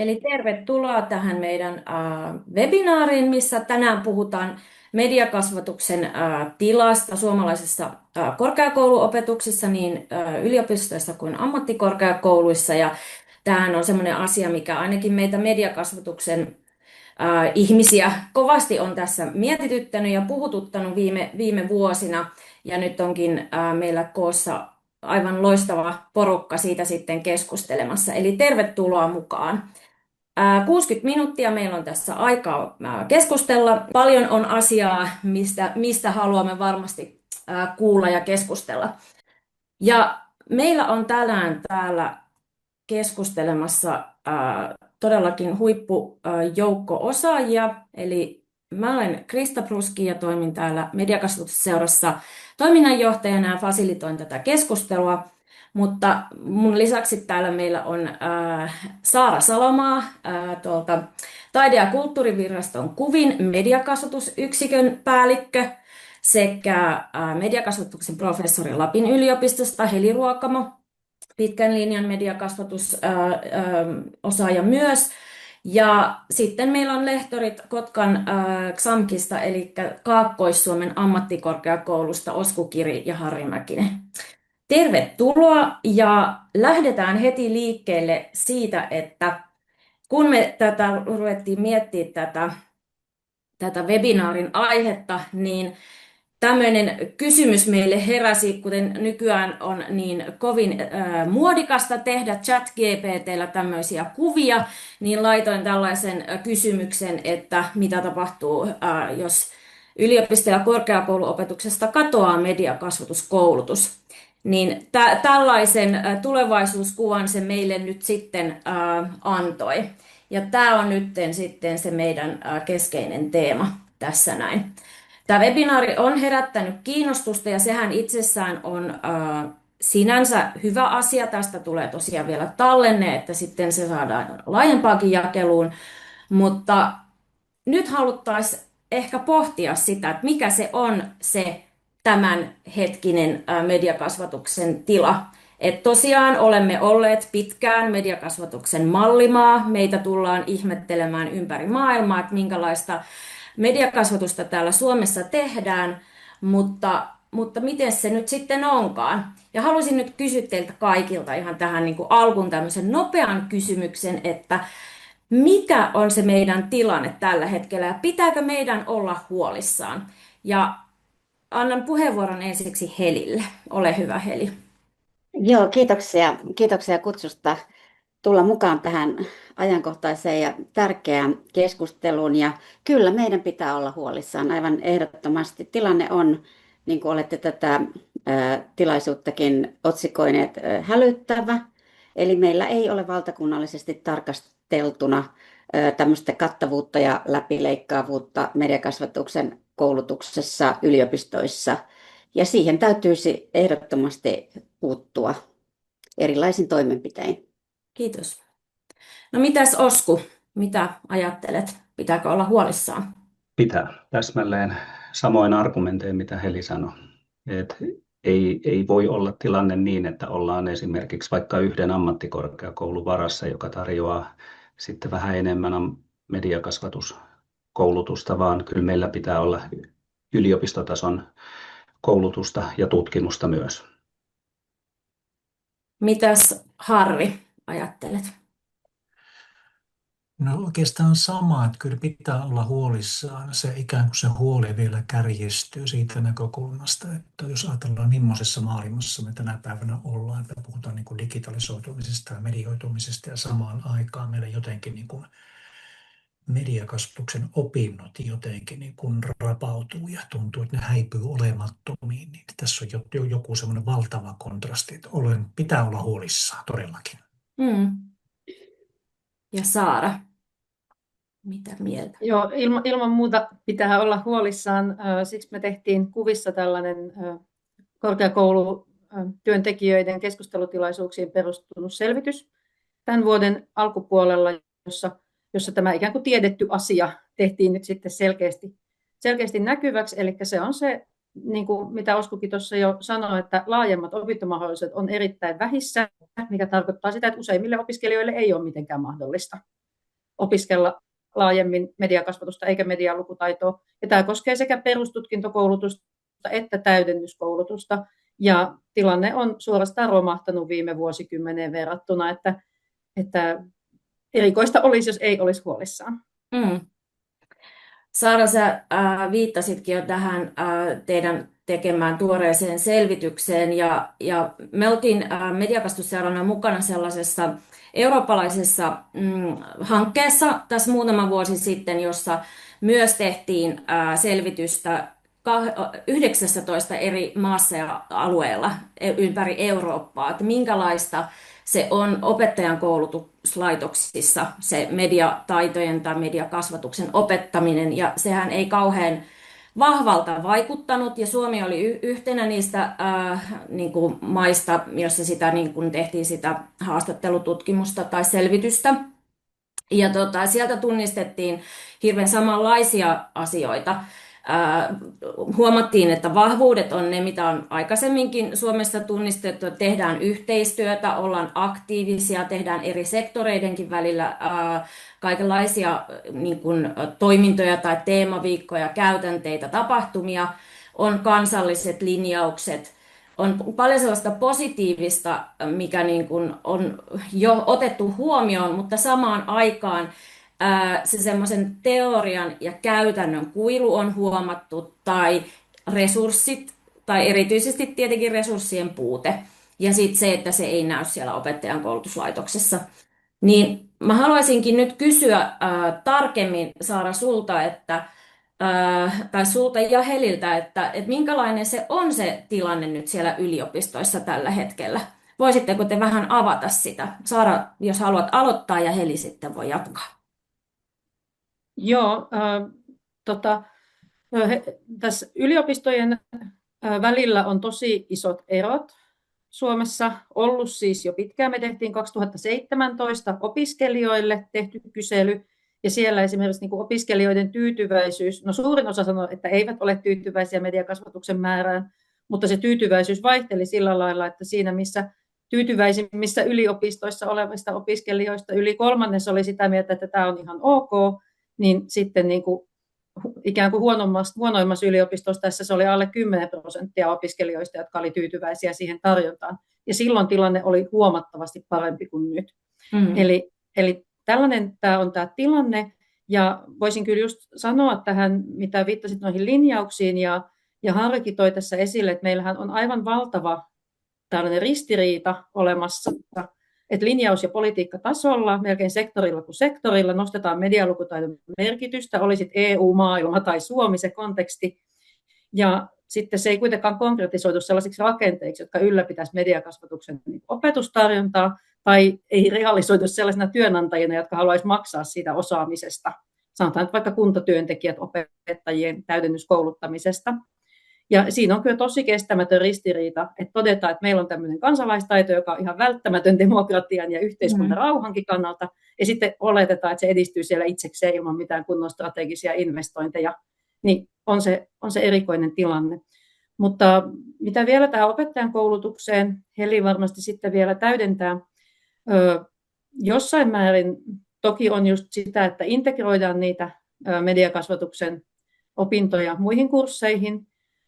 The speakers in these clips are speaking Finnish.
Eli tervetuloa tähän meidän webinaariin, missä tänään puhutaan mediakasvatuksen tilasta suomalaisessa korkeakouluopetuksessa niin yliopistoissa kuin ammattikorkeakouluissa. Ja tämähän on sellainen asia, mikä ainakin meitä mediakasvatuksen ihmisiä kovasti on tässä mietityttänyt ja puhututtanut viime vuosina. Ja nyt onkin meillä koossa aivan loistava porukka siitä sitten keskustelemassa. Eli tervetuloa mukaan. 60 minuuttia meillä on tässä aikaa keskustella. Paljon on asiaa, mistä haluamme varmasti kuulla ja keskustella. Ja meillä on tänään täällä keskustelemassa todellakin huippujoukko osaajia. Eli mä olen Krista Pruski ja toimin täällä Mediakasvatusseurassa toiminnanjohtajana ja fasilitoin tätä keskustelua. Mutta mun lisäksi täällä meillä on Saara Salomaa tuolta Taide- ja kulttuuriviraston KuVin mediakasvatusyksikön päällikkö sekä mediakasvatuksen professori Lapin yliopistosta Heli Ruokamo, pitkän linjan mediakasvatusosaaja myös. Ja sitten meillä on lehtorit Kotkan XAMKista, eli Kaakkois-Suomen ammattikorkeakoulusta Osku Kiri ja Harri Mäkinen. Tervetuloa ja lähdetään heti liikkeelle siitä, että kun me ruvettiin miettimään tätä webinaarin aihetta, niin tämmöinen kysymys meille heräsi, kuten nykyään on niin kovin muodikasta tehdä ChatGPT:llä tämmöisiä kuvia, niin laitoin tällaisen kysymyksen, että mitä tapahtuu, jos yliopisto- ja korkeakouluopetuksesta katoaa mediakasvatuskoulutus. Niin tällaisen tulevaisuuskuvan se meille nyt sitten antoi. Ja tämä on nyt sitten se meidän keskeinen teema tässä näin. Tämä webinaari on herättänyt kiinnostusta ja sehän itsessään on sinänsä hyvä asia. Tästä tulee tosiaan vielä tallenne, että sitten se saadaan laajempaakin jakeluun. Mutta nyt haluttaisiin ehkä pohtia sitä, että mikä se on se tämänhetkinen mediakasvatuksen tila. Et tosiaan olemme olleet pitkään mediakasvatuksen mallimaa. Meitä tullaan ihmettelemään ympäri maailmaa, että minkälaista mediakasvatusta täällä Suomessa tehdään, mutta miten se nyt sitten onkaan? Ja haluaisin nyt kysyä teiltä kaikilta ihan tähän niin kuin alkuun tämmöisen nopean kysymyksen, että mikä on se meidän tilanne tällä hetkellä ja pitääkö meidän olla huolissaan? Ja annan puheenvuoron ensiksi Helille. Ole hyvä, Heli. Joo, kiitoksia. Kiitoksia kutsusta tulla mukaan tähän ajankohtaiseen ja tärkeään keskusteluun. Ja kyllä meidän pitää olla huolissaan aivan ehdottomasti. Tilanne on, niin kuin olette tätä tilaisuuttakin otsikoineet, hälyttävä. Eli meillä ei ole valtakunnallisesti tarkasteltuna tämmöistä kattavuutta ja läpileikkaavuutta mediakasvatuksen koulutuksessa yliopistoissa. Ja siihen täytyisi ehdottomasti puuttua erilaisin toimenpitein. Kiitos. No mitäs Osku, mitä ajattelet? Pitääkö olla huolissaan? Pitää täsmälleen samoin argumentein, mitä Heli sanoi. Et ei voi olla tilanne niin, että ollaan esimerkiksi vaikka yhden ammattikorkeakoulun varassa, joka tarjoaa sitten vähän enemmän mediakasvatuskoulutusta, vaan kyllä meillä pitää olla yliopistotason koulutusta ja tutkimusta myös. Mitäs Harri ajattelet? No oikeastaan sama, että kyllä pitää olla huolissaan. Se ikään kuin se huoli vielä kärjistyy siitä näkökulmasta, että jos ajatellaan millaisessa maailmassa me tänä päivänä ollaan, että puhutaan niin kuin digitalisoitumisesta ja medioitumisesta ja samaan aikaan meillä jotenkin niin kuin mediakasvatuksen opinnot jotenkin niin kuin rapautuu ja tuntuu, että ne häipyy olemattomiin. Niin tässä on jo joku semmoinen valtava kontrasti, että pitää olla huolissaan todellakin. Ja Saara, mitä mieltä? Joo, ilman muuta pitää olla huolissaan. Siksi me tehtiin KuVissa tällainen korkeakoulutyöntekijöiden keskustelutilaisuuksiin perustunut selvitys tämän vuoden alkupuolella, jossa tämä ikään kuin tiedetty asia tehtiin nyt sitten selkeästi näkyväksi. Eli se on se, niin kuin mitä Oskukin tuossa jo sanoi, että laajemmat opintomahdollisuudet on erittäin vähissä, mikä tarkoittaa sitä, että useimmille opiskelijoille ei ole mitenkään mahdollista opiskella laajemmin mediakasvatusta eikä medialukutaitoa. Ja tämä koskee sekä perustutkintokoulutusta että täydennyskoulutusta. Ja tilanne on suorastaan romahtanut viime vuosikymmeneen verrattuna, että erikoista olisi, jos ei olisi huolissaan. Mm. Saara, sä viittasitkin jo tähän teidän tekemään tuoreeseen selvitykseen ja me oltiin Mediakasvatusseurana mukana sellaisessa eurooppalaisessa hankkeessa tässä muutama vuosi sitten, jossa myös tehtiin selvitystä 19 eri maassa ja alueella ympäri Eurooppaa, että minkälaista se on opettajan koulutuslaitoksissa, se mediataitojen tai mediakasvatuksen opettaminen, ja sehän ei kauhean vahvalta vaikuttanut, ja Suomi oli yhtenä niistä niin kuin maista, jossa sitä, niin kuin tehtiin sitä haastattelututkimusta tai selvitystä. Ja sieltä tunnistettiin hirveän samanlaisia asioita. Huomattiin, että vahvuudet on ne, mitä on aikaisemminkin Suomessa tunnistettu, että tehdään yhteistyötä, ollaan aktiivisia, tehdään eri sektoreidenkin välillä kaikenlaisia niin kuin, toimintoja tai teemaviikkoja, käytänteitä, tapahtumia, on kansalliset linjaukset, on paljon sellaista positiivista, mikä niin kuin on jo otettu huomioon, mutta samaan aikaan se semmoisen teorian ja käytännön kuilu on huomattu, tai resurssit, tai erityisesti tietenkin resurssien puute, ja sitten se, että se ei näy siellä opettajan koulutuslaitoksessa. Niin mä haluaisinkin nyt kysyä tarkemmin, Saara, sulta, tai sulta ja Heliltä, että minkälainen se on se tilanne nyt siellä yliopistoissa tällä hetkellä. Voisitteko te vähän avata sitä? Saara, jos haluat aloittaa, ja Heli sitten voi jatkaa. Joo, tässä yliopistojen välillä on tosi isot erot Suomessa ollut siis jo pitkään. Me tehtiin 2017 opiskelijoille tehty kysely, ja siellä esimerkiksi niin kuin opiskelijoiden tyytyväisyys, no suurin osa sanoi, että eivät ole tyytyväisiä mediakasvatuksen määrään, mutta se tyytyväisyys vaihteli sillä lailla, että siinä missä tyytyväisimmissä yliopistoissa olevista opiskelijoista yli kolmannes oli sitä mieltä, että tämä on ihan ok, niin sitten niin kuin ikään kuin huonoimmassa yliopistossa tässä se oli alle 10% opiskelijoista, jotka oli tyytyväisiä siihen tarjontaan. Ja silloin tilanne oli huomattavasti parempi kuin nyt. Eli tällainen tämä on tämä tilanne. Ja voisin kyllä just sanoa tähän, mitä viittasit noihin linjauksiin, ja Harrikin toi tässä esille, että meillähän on aivan valtava tällainen ristiriita olemassa, että linjaus- ja politiikkatasolla, melkein sektorilla kuin sektorilla, nostetaan medialukutaidon merkitystä, oli sitten EU, maailma tai Suomi se konteksti, ja sitten se ei kuitenkaan konkretisoitu sellaisiksi rakenteiksi, jotka ylläpitäisi mediakasvatuksen opetustarjontaa, tai ei realisoitu sellaisena työnantajina, jotka haluaisi maksaa siitä osaamisesta, sanotaan nyt vaikka kuntatyöntekijät opettajien täydennyskouluttamisesta. Ja siinä on kyllä tosi kestämätön ristiriita, että todetaan, että meillä on tämmöinen kansalaistaito, joka on ihan välttämätön demokratian ja yhteiskunnan rauhankin kannalta, ja sitten oletetaan, että se edistyy siellä itsekseen ilman mitään kunnon strategisia investointeja, niin on se erikoinen tilanne. Mutta mitä vielä tähän opettajan koulutukseen, Heli varmasti sitten vielä täydentää, jossain määrin toki on just sitä, että integroidaan niitä mediakasvatuksen opintoja muihin kursseihin,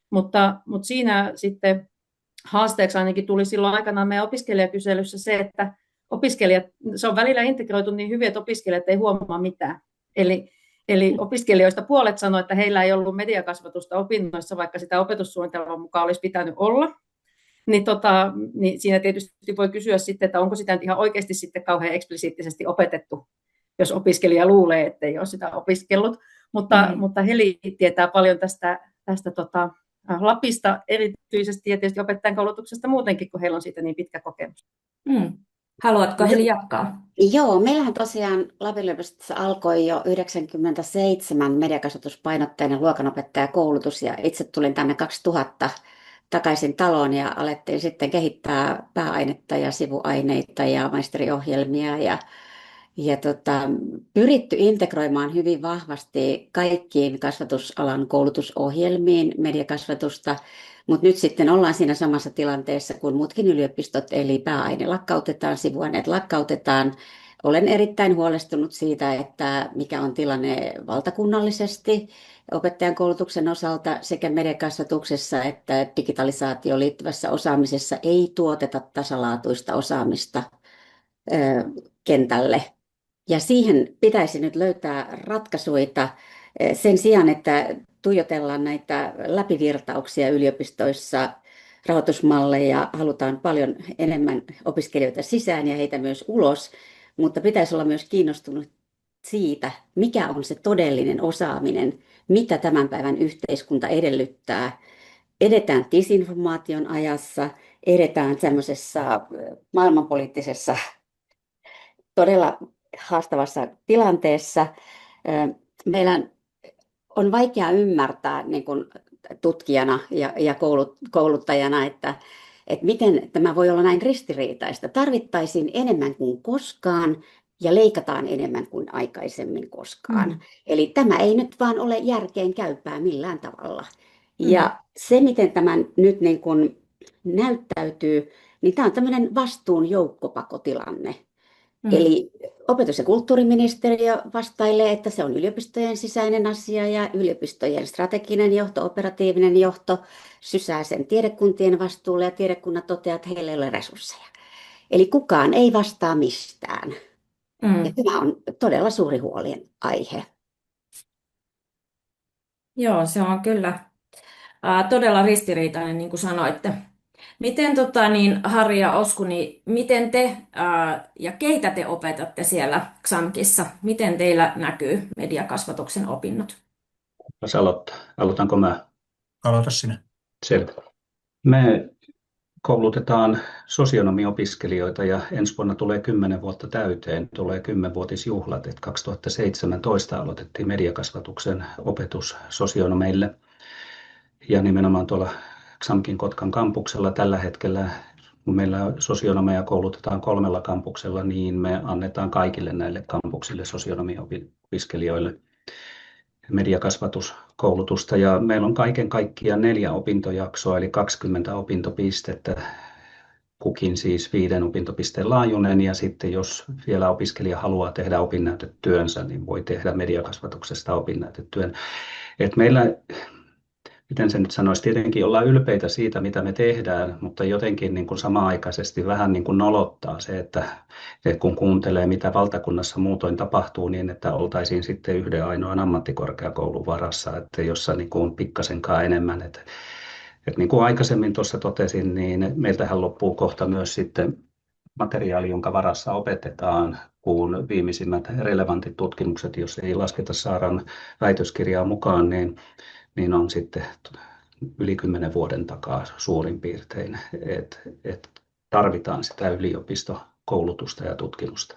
mutta siinä sitten haasteeksi ainakin tuli silloin aikanaan meidän opiskelijakyselyssä se, että opiskelijat, se on välillä integroitu niin hyvin, että opiskelijat ei huomaa mitään. Eli opiskelijoista puolet sanoi, että heillä ei ollut mediakasvatusta opinnoissa, vaikka sitä opetussuunnitelman mukaan olisi pitänyt olla. Niin siinä tietysti voi kysyä sitten, että onko sitä ihan oikeasti sitten kauhean eksplisiittisesti opetettu, jos opiskelija luulee, että ei ole sitä opiskellut. Mutta Heli tietää paljon tästä Lapista erityisesti ja tietysti opettajan koulutuksesta muutenkin, kun heillä on siitä niin pitkä kokemus. Haluatko Heli jatkaa? Joo, meillähän tosiaan Lapin yliopistossa alkoi jo 1997 mediakasvatuspainotteinen luokanopettajakoulutus, ja itse tulin tänne 2000 takaisin taloon ja alettiin sitten kehittää pääainetta ja sivuaineita ja maisteriohjelmia ja pyritty integroimaan hyvin vahvasti kaikkiin kasvatusalan koulutusohjelmiin mediakasvatusta, mutta nyt sitten ollaan siinä samassa tilanteessa kuin muutkin yliopistot, eli pääaine lakkautetaan, sivuaineet lakkautetaan, olen erittäin huolestunut siitä, että mikä on tilanne valtakunnallisesti opettajan koulutuksen osalta sekä mediakasvatuksessa että digitalisaatioon liittyvässä osaamisessa ei tuoteta tasalaatuista osaamista ö, kentälle. Ja siihen pitäisi nyt löytää ratkaisuja sen sijaan, että tuijotellaan näitä läpivirtauksia yliopistoissa, rahoitusmalleja, halutaan paljon enemmän opiskelijoita sisään ja heitä myös ulos, mutta pitäisi olla myös kiinnostunut siitä, mikä on se todellinen osaaminen, mitä tämän päivän yhteiskunta edellyttää. Edetään disinformaation ajassa, edetään semmoisessa maailmanpoliittisessa todella haastavassa tilanteessa. Meillä on vaikea ymmärtää niin kuin tutkijana ja kouluttajana, että miten tämä voi olla näin ristiriitaista. Tarvittaisiin enemmän kuin koskaan ja leikataan enemmän kuin aikaisemmin koskaan. Eli tämä ei nyt vaan ole järkeen käypää millään tavalla. Ja se, miten tämä nyt niin kuin näyttäytyy, niin tämä on tämmöinen vastuun joukkopakotilanne. Eli opetus- ja kulttuuriministeriö vastailee, että se on yliopistojen sisäinen asia ja yliopistojen strateginen johto, operatiivinen johto sysää sen tiedekuntien vastuulle ja tiedekunnat toteaa, että heillä ei ole resursseja. Eli kukaan ei vastaa mistään. Ja tämä on todella suuri huolenaihe. Joo, se on kyllä todella ristiriitainen, niin kuin sanoitte. Miten Harri ja Osku, niin miten te ja keitä te opetatte siellä XAMKissa? Miten teillä näkyy mediakasvatuksen opinnot? Jos aloitanko mä? Aloita sinä. Selvä. Me koulutetaan sosionomiopiskelijoita ja ensi vuonna tulee 10 vuotta täyteen, tulee 10-vuotisjuhlat, että 2017 aloitettiin mediakasvatuksen opetus sosionomeille ja nimenomaan tuolla XAMKin Kotkan kampuksella tällä hetkellä, kun meillä sosionomeja koulutetaan 3 kampuksella, niin me annetaan kaikille näille kampuksille sosionomiopiskelijoille mediakasvatuskoulutusta ja meillä on kaiken kaikkiaan 4 opintojaksoa eli 20 opintopistettä, kukin siis 5 opintopisteen laajuinen ja sitten jos vielä opiskelija haluaa tehdä opinnäytetyönsä, niin voi tehdä mediakasvatuksesta opinnäytetyön. Et meillä, miten se nyt sanoisi, tietenkin ollaan ylpeitä siitä, mitä me tehdään, mutta jotenkin niin kuin samanaikaisesti vähän niin kuin nolottaa se, että kun kuuntelee, mitä valtakunnassa muutoin tapahtuu, niin että oltaisiin sitten yhden ainoan ammattikorkeakoulun varassa, että jossa niin kuin pikkasenkaan enemmän. Että niin kuin aikaisemmin tuossa totesin, niin meiltähän loppuu kohta myös sitten materiaali, jonka varassa opetetaan, kun viimeisimmät relevantit tutkimukset, jos ei lasketa Saaran väitöskirjaa mukaan, niin on sitten yli 10 vuoden takaa suurin piirtein, että tarvitaan sitä yliopistokoulutusta ja tutkimusta.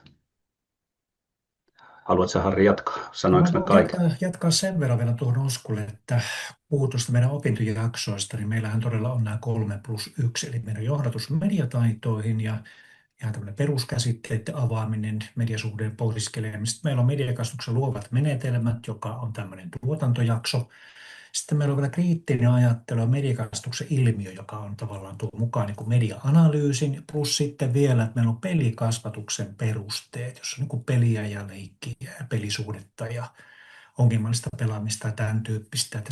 Haluatko Harri jatkaa? Sanoinko mä kaiken? Jatkaa sen verran vielä tuohon Oskulle, että puhut tuosta meidän opintojaksoista, niin meillähän todella on nämä 3+1, eli meidän johdatus mediataitoihin ja ihan tämmöinen peruskäsitteiden avaaminen, mediasuhteen pohdiskeleminen. Sitten meillä on mediakasvatuksen luovat menetelmät, joka on tämmöinen tuotantojakso. Sitten meillä on vielä kriittinen ajattelu ja mediakasvatuksen ilmiö, joka on tavallaan tuo mukaan niin kuin media-analyysin, plus sitten vielä, että meillä on pelikasvatuksen perusteet, jossa on niin kuin peliä ja leikkiä ja pelisuhdetta ja ongelmallista pelaamista ja tämän tyyppistä.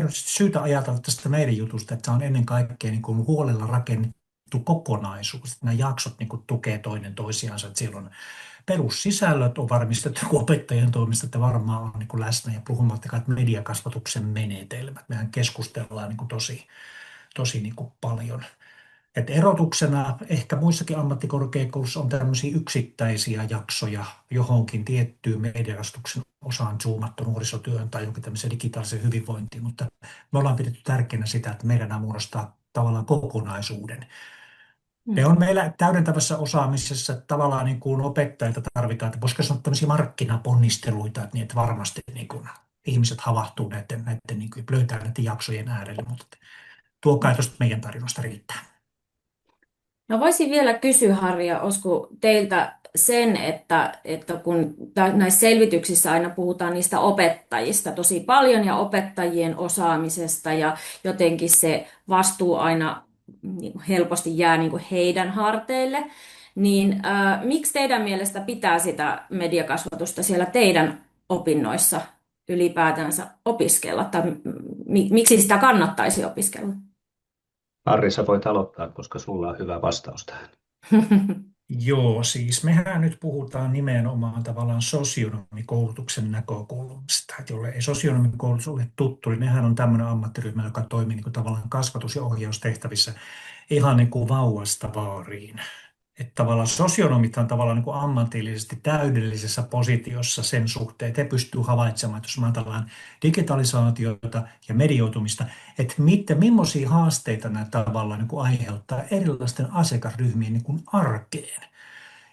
Syytä ajatella tästä meidän jutusta, että se on ennen kaikkea niin kuin huolella rakennettu kokonaisuus. Että nämä jaksot niin kuin tukee toinen toisiansa, että siellä on perussisällöt on varmistettu opettajien toimesta, että varmaan on niin kuin läsnä ja puhumattakaan, että mediakasvatuksen menetelmät. Mehän keskustellaan niin kuin tosi niin kuin paljon. Et erotuksena ehkä muissakin ammattikorkeakouluissa on tämmöisiä yksittäisiä jaksoja johonkin tiettyyn mediakasvatuksen osaan zoomattu nuorisotyön tai jonkin tämmöisen digitaalisen hyvinvointiin, mutta me ollaan pidetty tärkeänä sitä, että meidän muodostaa tavallaan kokonaisuuden. Ne on meillä täydentävässä osaamisessa, että tavallaan niin kuin opettajilta tarvitaan, että voisiko sanoa tämmöisiä markkinaponnisteluita, että, niin, että varmasti niin kuin ihmiset havahtuu näiden niin kuin löytää näiden jaksojen äärelle, mutta tuo kai tuosta meidän tarinoista riittää. No voisin vielä kysyä, Harri ja Osku, teiltä sen, että kun näissä selvityksissä aina puhutaan niistä opettajista tosi paljon ja opettajien osaamisesta ja jotenkin se vastuu aina niin kuin helposti jää niin kuin heidän harteille, niin miksi teidän mielestä pitää sitä mediakasvatusta siellä teidän opinnoissa ylipäätänsä opiskella, tai miksi sitä kannattaisi opiskella? Harri, sä voit aloittaa, koska sulla on hyvä vastaus tähän. Joo, siis mehän nyt puhutaan nimenomaan tavallaan sosionomikoulutuksen näkökulmasta, että jolle ei sosionomikoulutus ole tuttu, niin nehän on tämmöinen ammattiryhmä, joka toimii niin kuin tavallaan kasvatus- ja ohjaustehtävissä ihan niin kuin vauvasta vaariin. Että tavallaan sosionomithan on tavallaan niin kuin ammatillisesti täydellisessä positiossa sen suhteen, että he pystyvät havaitsemaan, että jos me ajatellaan digitalisaatiota ja medioitumista, että millaisia haasteita nämä tavallaan niin kuin aiheuttaa erilaisten asiakasryhmien niin kuin arkeen.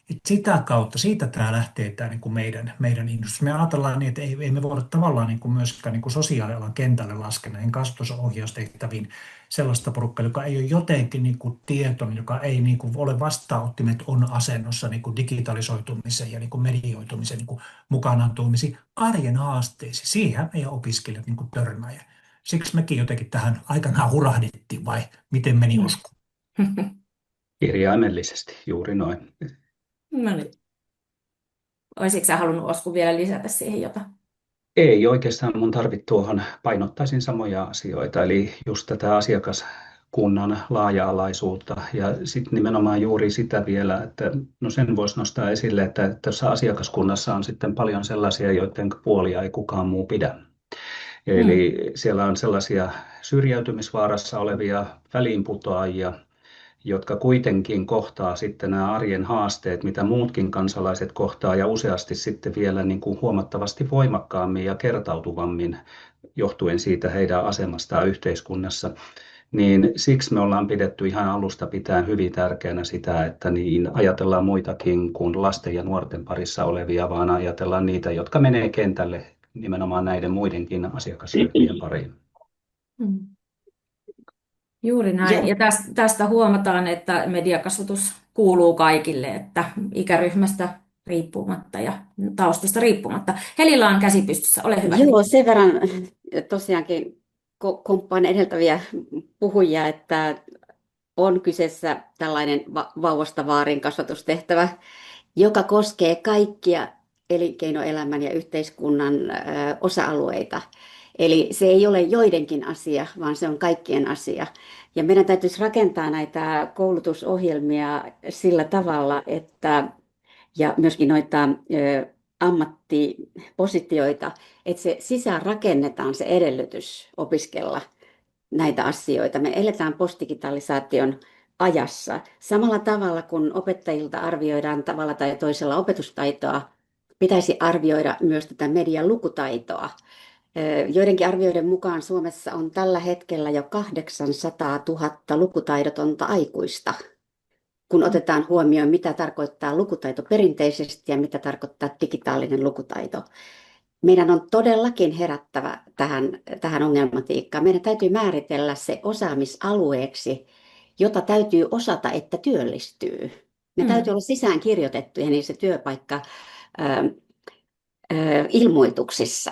Et sitä kautta, siitä tämä lähtee tämä niin kuin meidän innostus. Me ajatellaan niin, että ei me voida tavallaan niin kuin myöskään niin kuin sosiaalialan kentälle laskea näihin kasvatusohjaustehtäviin sellaista porukkaa, joka ei ole jotenkin niin kuin tietoinen, joka ei niin kuin ole vastaanottimet on asennossa niin kuin digitalisoitumisen ja niin kuin medioitumisen niin kuin mukanaan tuomisiin arjen haasteisiin. Siihen meidän opiskelijat niin kuin törmää. Ja siksi mekin jotenkin tähän aikanaan hurahdittiin, vai miten meni Osku? Kirjaimellisesti, juuri noin. No niin. Olisitko sä halunnut Osku vielä lisätä siihen jotain? Ei oikeastaan mun tarvitse tuohon, painottaisin samoja asioita, eli just tätä asiakaskunnan laaja-alaisuutta ja sitten nimenomaan juuri sitä vielä, että no sen voisi nostaa esille, että tässä asiakaskunnassa on sitten paljon sellaisia, joiden puolia ei kukaan muu pidä. Eli siellä on sellaisia syrjäytymisvaarassa olevia väliinputoajia, jotka kuitenkin kohtaa sitten nämä arjen haasteet, mitä muutkin kansalaiset kohtaa ja useasti sitten vielä niin kuin huomattavasti voimakkaammin ja kertautuvammin johtuen siitä heidän asemastaan yhteiskunnassa. Niin siksi me ollaan pidetty ihan alusta pitäen hyvin tärkeänä sitä, että niin ajatellaan muitakin kuin lasten ja nuorten parissa olevia, vaan ajatellaan niitä, jotka menee kentälle nimenomaan näiden muidenkin asiakasryhmien pariin. Juuri näin. Joo. Ja tästä huomataan, että mediakasvatus kuuluu kaikille, että ikäryhmästä riippumatta ja taustasta riippumatta. Helilla on käsi pystyssä. Ole hyvä. Joo, sen verran tosiaankin komppaan edeltäviä puhujia, että on kyseessä tällainen vauvasta vaariin kasvatustehtävä, joka koskee kaikkia elinkeinoelämän ja yhteiskunnan osa-alueita. Eli se ei ole joidenkin asia, vaan se on kaikkien asia. Ja meidän täytyisi rakentaa näitä koulutusohjelmia sillä tavalla, että, ja myöskin noita ammattipositioita, että se sisään rakennetaan se edellytys opiskella näitä asioita. Me eletään postdigitalisaation ajassa. Samalla tavalla kun opettajilta arvioidaan tavalla tai toisella opetustaitoa, pitäisi arvioida myös tätä median lukutaitoa. Joidenkin arvioiden mukaan Suomessa on tällä hetkellä jo 800 000 lukutaidotonta aikuista, kun otetaan huomioon, mitä tarkoittaa lukutaito perinteisesti ja mitä tarkoittaa digitaalinen lukutaito. Meidän on todellakin herättävä tähän ongelmatiikkaan. Meidän täytyy määritellä se osaamisalueeksi, jota täytyy osata, että työllistyy. Ne täytyy olla sisään kirjoitettuja niissä työpaikka ilmoituksissa.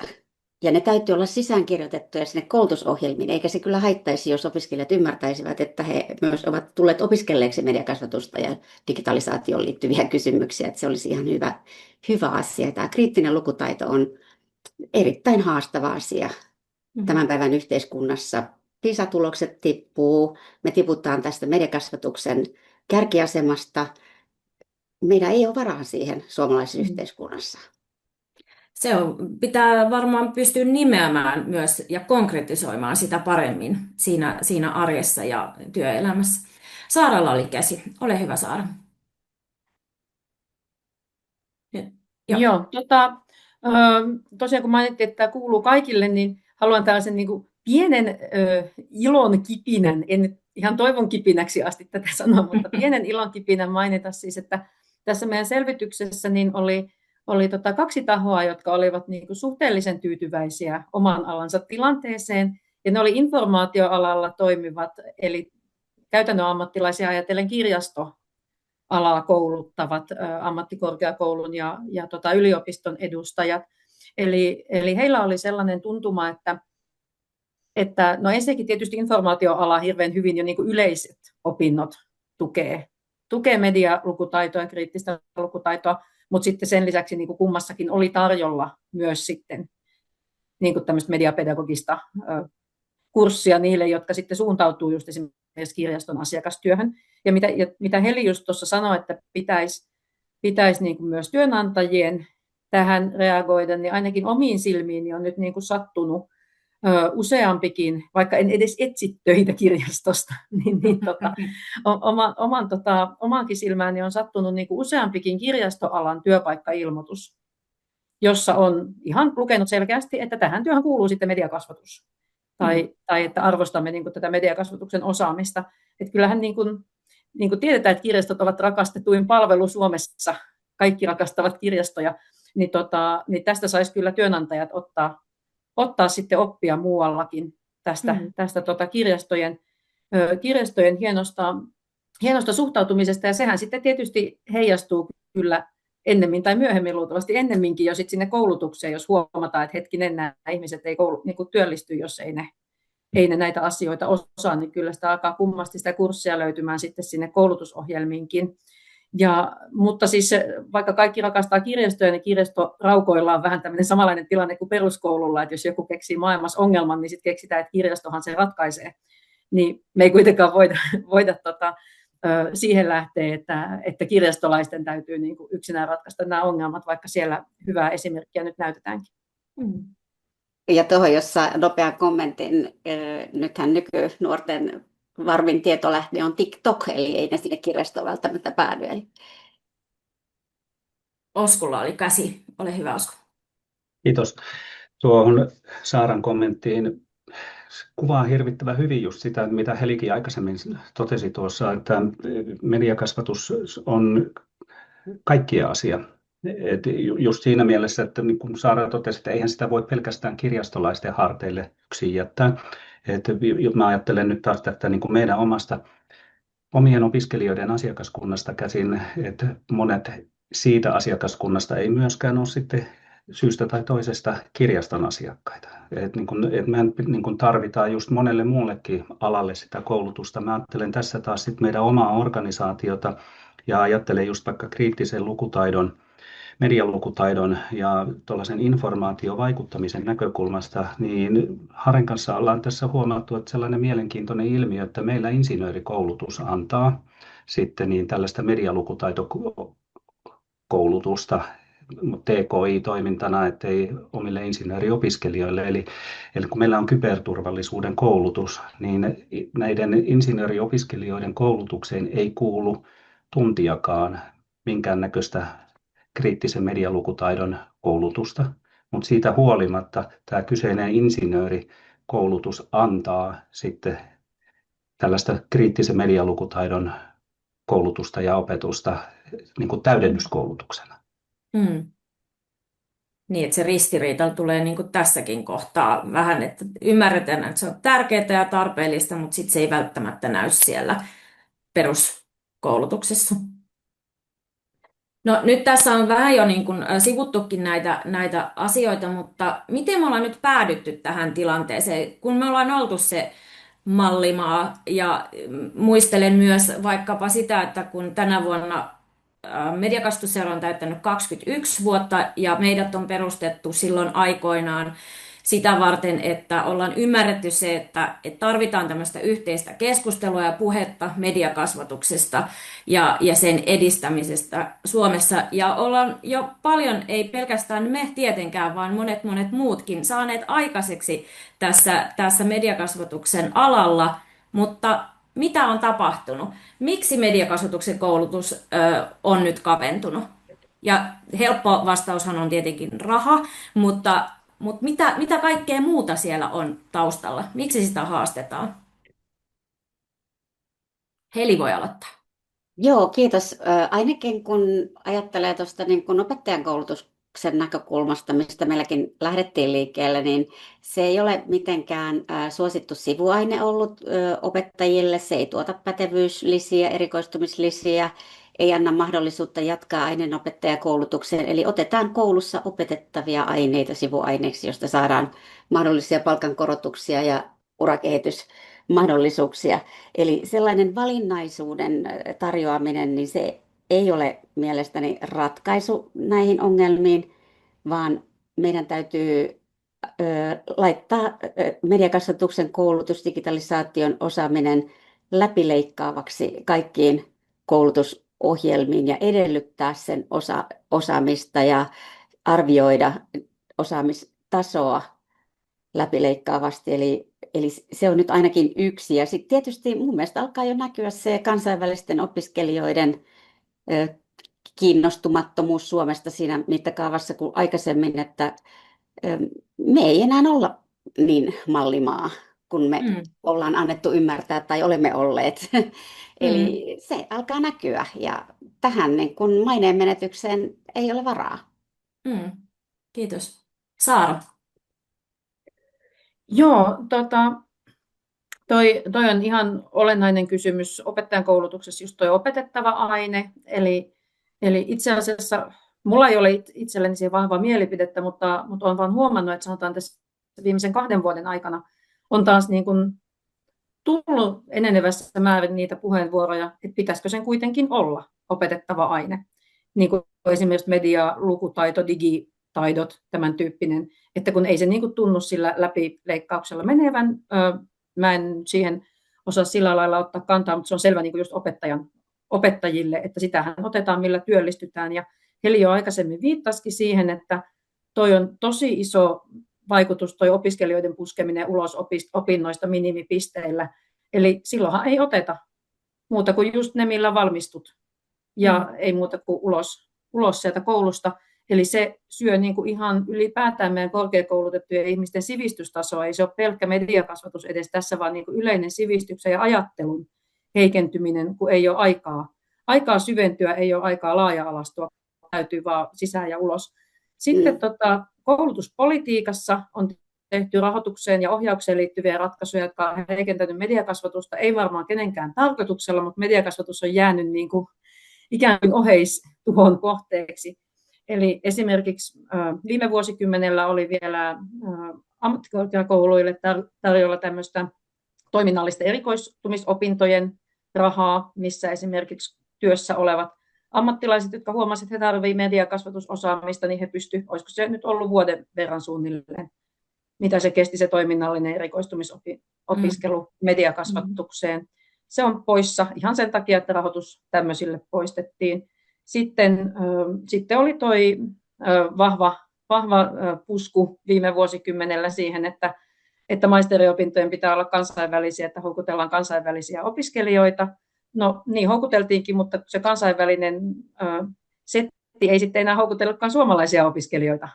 Ja ne täytyy olla sisäänkirjoitettuja sinne koulutusohjelmiin, eikä se kyllä haittaisi, jos opiskelijat ymmärtäisivät, että he myös ovat tulleet opiskelleeksi mediakasvatusta ja digitalisaatioon liittyviä kysymyksiä. Että se olisi ihan hyvä asia. Tämä kriittinen lukutaito on erittäin haastava asia tämän päivän yhteiskunnassa. PISA-tulokset tippuu, me tiputaan tästä mediakasvatuksen kärkiasemasta. Meidän ei ole varaa siihen suomalaisessa yhteiskunnassa. Pitää varmaan pystyä nimeämään myös ja konkretisoimaan sitä paremmin siinä arjessa ja työelämässä. Saaralla oli käsi. Ole hyvä, Saara. Joo, tosiaan kun mainittiin, että tämä kuuluu kaikille, niin haluan tällaisen niin kuin pienen ilon kipinän, en nyt ihan toivon kipinäksi asti tätä sanoa, mutta pienen ilon kipinän mainita siis, että tässä meidän selvityksessä niin oli 2 tahoa, jotka olivat niin kuin suhteellisen tyytyväisiä oman alansa tilanteeseen, ja ne oli informaatioalalla toimivat, eli käytännön ammattilaisia ajatellen kirjastoalaa kouluttavat ammattikorkeakoulun ja yliopiston edustajat. Eli heillä oli sellainen tuntuma, että no ensinnäkin tietysti informaatioala hirveän hyvin jo niin kuin yleiset opinnot tukee tukee medialukutaitoa ja kriittistä lukutaitoa, mutta sitten sen lisäksi niin kuin kummassakin oli tarjolla myös sitten niin kuin tämmöistä mediapedagogista kurssia niille, jotka sitten suuntautuu just esimerkiksi kirjaston asiakastyöhön. Ja mitä Heli just tuossa sanoi, että pitäisi niin kuin myös työnantajien tähän reagoida, niin ainakin omiin silmiini on nyt niin kuin sattunut useampikin, vaikka en edes etsi töitä kirjastosta, omankin silmääni on sattunut niin kuin useampikin kirjastoalan työpaikkailmoitus, jossa on ihan lukenut selkeästi, että tähän työhön kuuluu sitten mediakasvatus. Tai että arvostamme niin kuin tätä mediakasvatuksen osaamista. Että kyllähän niin kuin tiedetään, että kirjastot ovat rakastetuin palvelu Suomessa, kaikki rakastavat kirjastoja, niin tästä saisi kyllä työnantajat ottaa sitten oppia muuallakin tästä kirjastojen hienosta suhtautumisesta, ja sehän sitten tietysti heijastuu kyllä ennemmin tai myöhemmin, luultavasti ennemminkin jo sitten sinne koulutukseen, jos huomataan, että hetkinen, nämä ihmiset ei niin kuin työllisty, jos ei ne näitä asioita osaa, niin kyllä sitä alkaa kummasti sitä kurssia löytymään sitten sinne koulutusohjelmiinkin. Mutta siis vaikka kaikki rakastaa kirjastoja, niin kirjastoraukoilla on vähän tämmöinen samanlainen tilanne kuin peruskoululla, että jos joku keksii maailmassa ongelman, niin sitten keksitään, että kirjastohan se ratkaisee. Niin me ei kuitenkaan voida siihen lähteä, että kirjastolaisten täytyy niin kuin yksinään ratkaista nämä ongelmat, vaikka siellä hyvää esimerkkiä nyt näytetäänkin. Ja tuohon, jossa nopean kommentin, nythän nykynuorten varmin tietolähde on TikTok, eli ei ne sinne kirjastoon välttämättä päädy. Oskulla oli käsi. Ole hyvä, Osku. Kiitos. Tuohon Saaran kommenttiin kuvaa hirvittävän hyvin just sitä, mitä Helikin aikaisemmin totesi tuossa, että mediakasvatus on kaikkien asia. Et just siinä mielessä, että niin kuin Saara totesi, että eihän sitä voi pelkästään kirjastolaisten harteille yksin jättää. Mä ajattelen nyt taas tätä niin kuin meidän omien opiskelijoiden asiakaskunnasta käsin, että monet siitä asiakaskunnasta ei myöskään ole sitten syystä tai toisesta kirjaston asiakkaita. Et mehän niin kuin tarvitaan just monelle muullekin alalle sitä koulutusta. Mä ajattelen tässä taas sit meidän omaa organisaatiota ja ajattelen just vaikka kriittisen lukutaidon, medialukutaidon ja tuollaisen informaatiovaikuttamisen näkökulmasta, niin Haren kanssa ollaan tässä huomattu, että sellainen mielenkiintoinen ilmiö, että meillä insinöörikoulutus antaa sitten niin tällaista medialukutaitokoulutusta TKI-toimintana, ettei omille insinööriopiskelijoille. Eli kun meillä on kyberturvallisuuden koulutus, niin näiden insinööriopiskelijoiden koulutukseen ei kuulu tuntiakaan minkäännäköistä kriittisen medialukutaidon koulutusta, mutta siitä huolimatta tämä kyseinen insinöörikoulutus antaa sitten tällaista kriittisen medialukutaidon koulutusta ja opetusta niin kuin täydennyskoulutuksena. Niin, että se ristiriita tulee niin kuin tässäkin kohtaa vähän, että ymmärretään, että se on tärkeää ja tarpeellista, mutta sitten se ei välttämättä näy siellä peruskoulutuksessa. No nyt tässä on vähän jo niin kuin sivuttukin näitä asioita, mutta miten me ollaan nyt päädytty tähän tilanteeseen, kun me ollaan oltu se mallimaa, ja muistelen myös vaikkapa sitä, että kun tänä vuonna Mediakasvatusseura on täyttänyt 21 vuotta ja meidät on perustettu silloin aikoinaan sitä varten, että ollaan ymmärretty se, että tarvitaan tämmöistä yhteistä keskustelua ja puhetta mediakasvatuksesta ja sen edistämisestä Suomessa. Ja ollaan jo paljon, ei pelkästään me tietenkään, vaan monet muutkin saaneet aikaiseksi tässä mediakasvatuksen alalla, mutta mitä on tapahtunut? Miksi mediakasvatuksen koulutus on nyt kaventunut? Ja helppo vastaushan on tietenkin raha, mutta mitä kaikkea muuta siellä on taustalla? Miksi sitä haastetaan? Heli voi aloittaa. Joo, kiitos. Ainakin kun ajattelee tuosta niin kun opettajan koulutuksen näkökulmasta, mistä meilläkin lähdettiin liikkeelle, niin se ei ole mitenkään suosittu sivuaine ollut opettajille. Se ei tuota pätevyyslisiä, erikoistumislisiä, ei anna mahdollisuutta jatkaa aineenopettajakoulutukseen. Eli otetaan koulussa opetettavia aineita sivuaineeksi, josta saadaan mahdollisia palkankorotuksia ja mahdollisuuksia. Eli sellainen valinnaisuuden tarjoaminen, niin se ei ole mielestäni ratkaisu näihin ongelmiin, vaan meidän täytyy laittaa mediakasvatuksen koulutus, digitalisaation osaaminen läpileikkaavaksi kaikkiin koulutusohjelmiin ja edellyttää sen osaamista ja arvioida osaamistasoa läpileikkaavasti. Eli se on nyt ainakin yksi. Ja sitten tietysti mun mielestä alkaa jo näkyä se kansainvälisten opiskelijoiden kiinnostumattomuus Suomesta siinä mittakaavassa kuin aikaisemmin, että me ei enää olla niin mallimaa, kun me ollaan annettu ymmärtää tai olemme olleet. Eli se alkaa näkyä ja tähän niin kun maineen menetykseen ei ole varaa. Kiitos. Saara. Joo, toi on ihan olennainen kysymys opettajan koulutuksessa, just toi opetettava aine. Eli itse asiassa mulla ei ole itselleni siihen vahvaa mielipidettä, mutta olen vaan huomannut, että sanotaan tässä viimeisen 2 vuoden aikana on taas niin kuin tullut enenevässä määrin niitä puheenvuoroja, että pitäisikö sen kuitenkin olla opetettava aine. Niin kuin esimerkiksi media, lukutaito, digitaidot, tämän tyyppinen, että kun ei se niin kuin tunnu sillä läpileikkauksella menevän, mä en siihen osaa sillä lailla ottaa kantaa, mutta se on selvä niin kuin just opettajille, että sitähän otetaan, millä työllistytään. Ja Heli jo aikaisemmin viittasikin siihen, että toi on tosi iso vaikutus, toi opiskelijoiden puskeminen ulos opinnoista minimipisteillä. Eli silloinhan ei oteta muuta kuin just ne, millä valmistut. Ja ei muuta kuin ulos sieltä koulusta. Eli se syö niin kuin ihan ylipäätään meidän korkeakoulutettujen ihmisten sivistystasoa. Ei se ole pelkkä mediakasvatus edes tässä, vaan niin kuin yleinen sivistyksen ja ajattelun heikentyminen, kun ei ole aikaa syventyä, ei ole aikaa laaja-alastua, täytyy vaan sisään ja ulos. Sitten koulutuspolitiikassa on tehty rahoitukseen ja ohjaukseen liittyviä ratkaisuja, jotka on heikentänyt mediakasvatusta. Ei varmaan kenenkään tarkoituksella, mutta mediakasvatus on jäänyt niin kuin ikään kuin oheistuhon kohteeksi. Eli esimerkiksi viime vuosikymmenellä oli vielä ammattikorkeakouluille tarjolla tämmöistä toiminnallisten erikoistumisopintojen rahaa, missä esimerkiksi työssä olevat ammattilaiset, jotka huomasivat, että he tarvitsevat mediakasvatusosaamista, niin he pystyivät, olisiko se nyt ollut vuoden verran suunnilleen, mitä se kesti se toiminnallinen erikoistumisopiskelu mediakasvatukseen. Se on poissa ihan sen takia, että rahoitus tämmöisille poistettiin. Sitten oli toi vahva pusku viime vuosikymmenellä siihen, että maisteriopintojen pitää olla kansainvälisiä, että houkutellaan kansainvälisiä opiskelijoita. No niin houkuteltiinkin, mutta se kansainvälinen setti ei sitten enää houkutellutkaan suomalaisia opiskelijoita.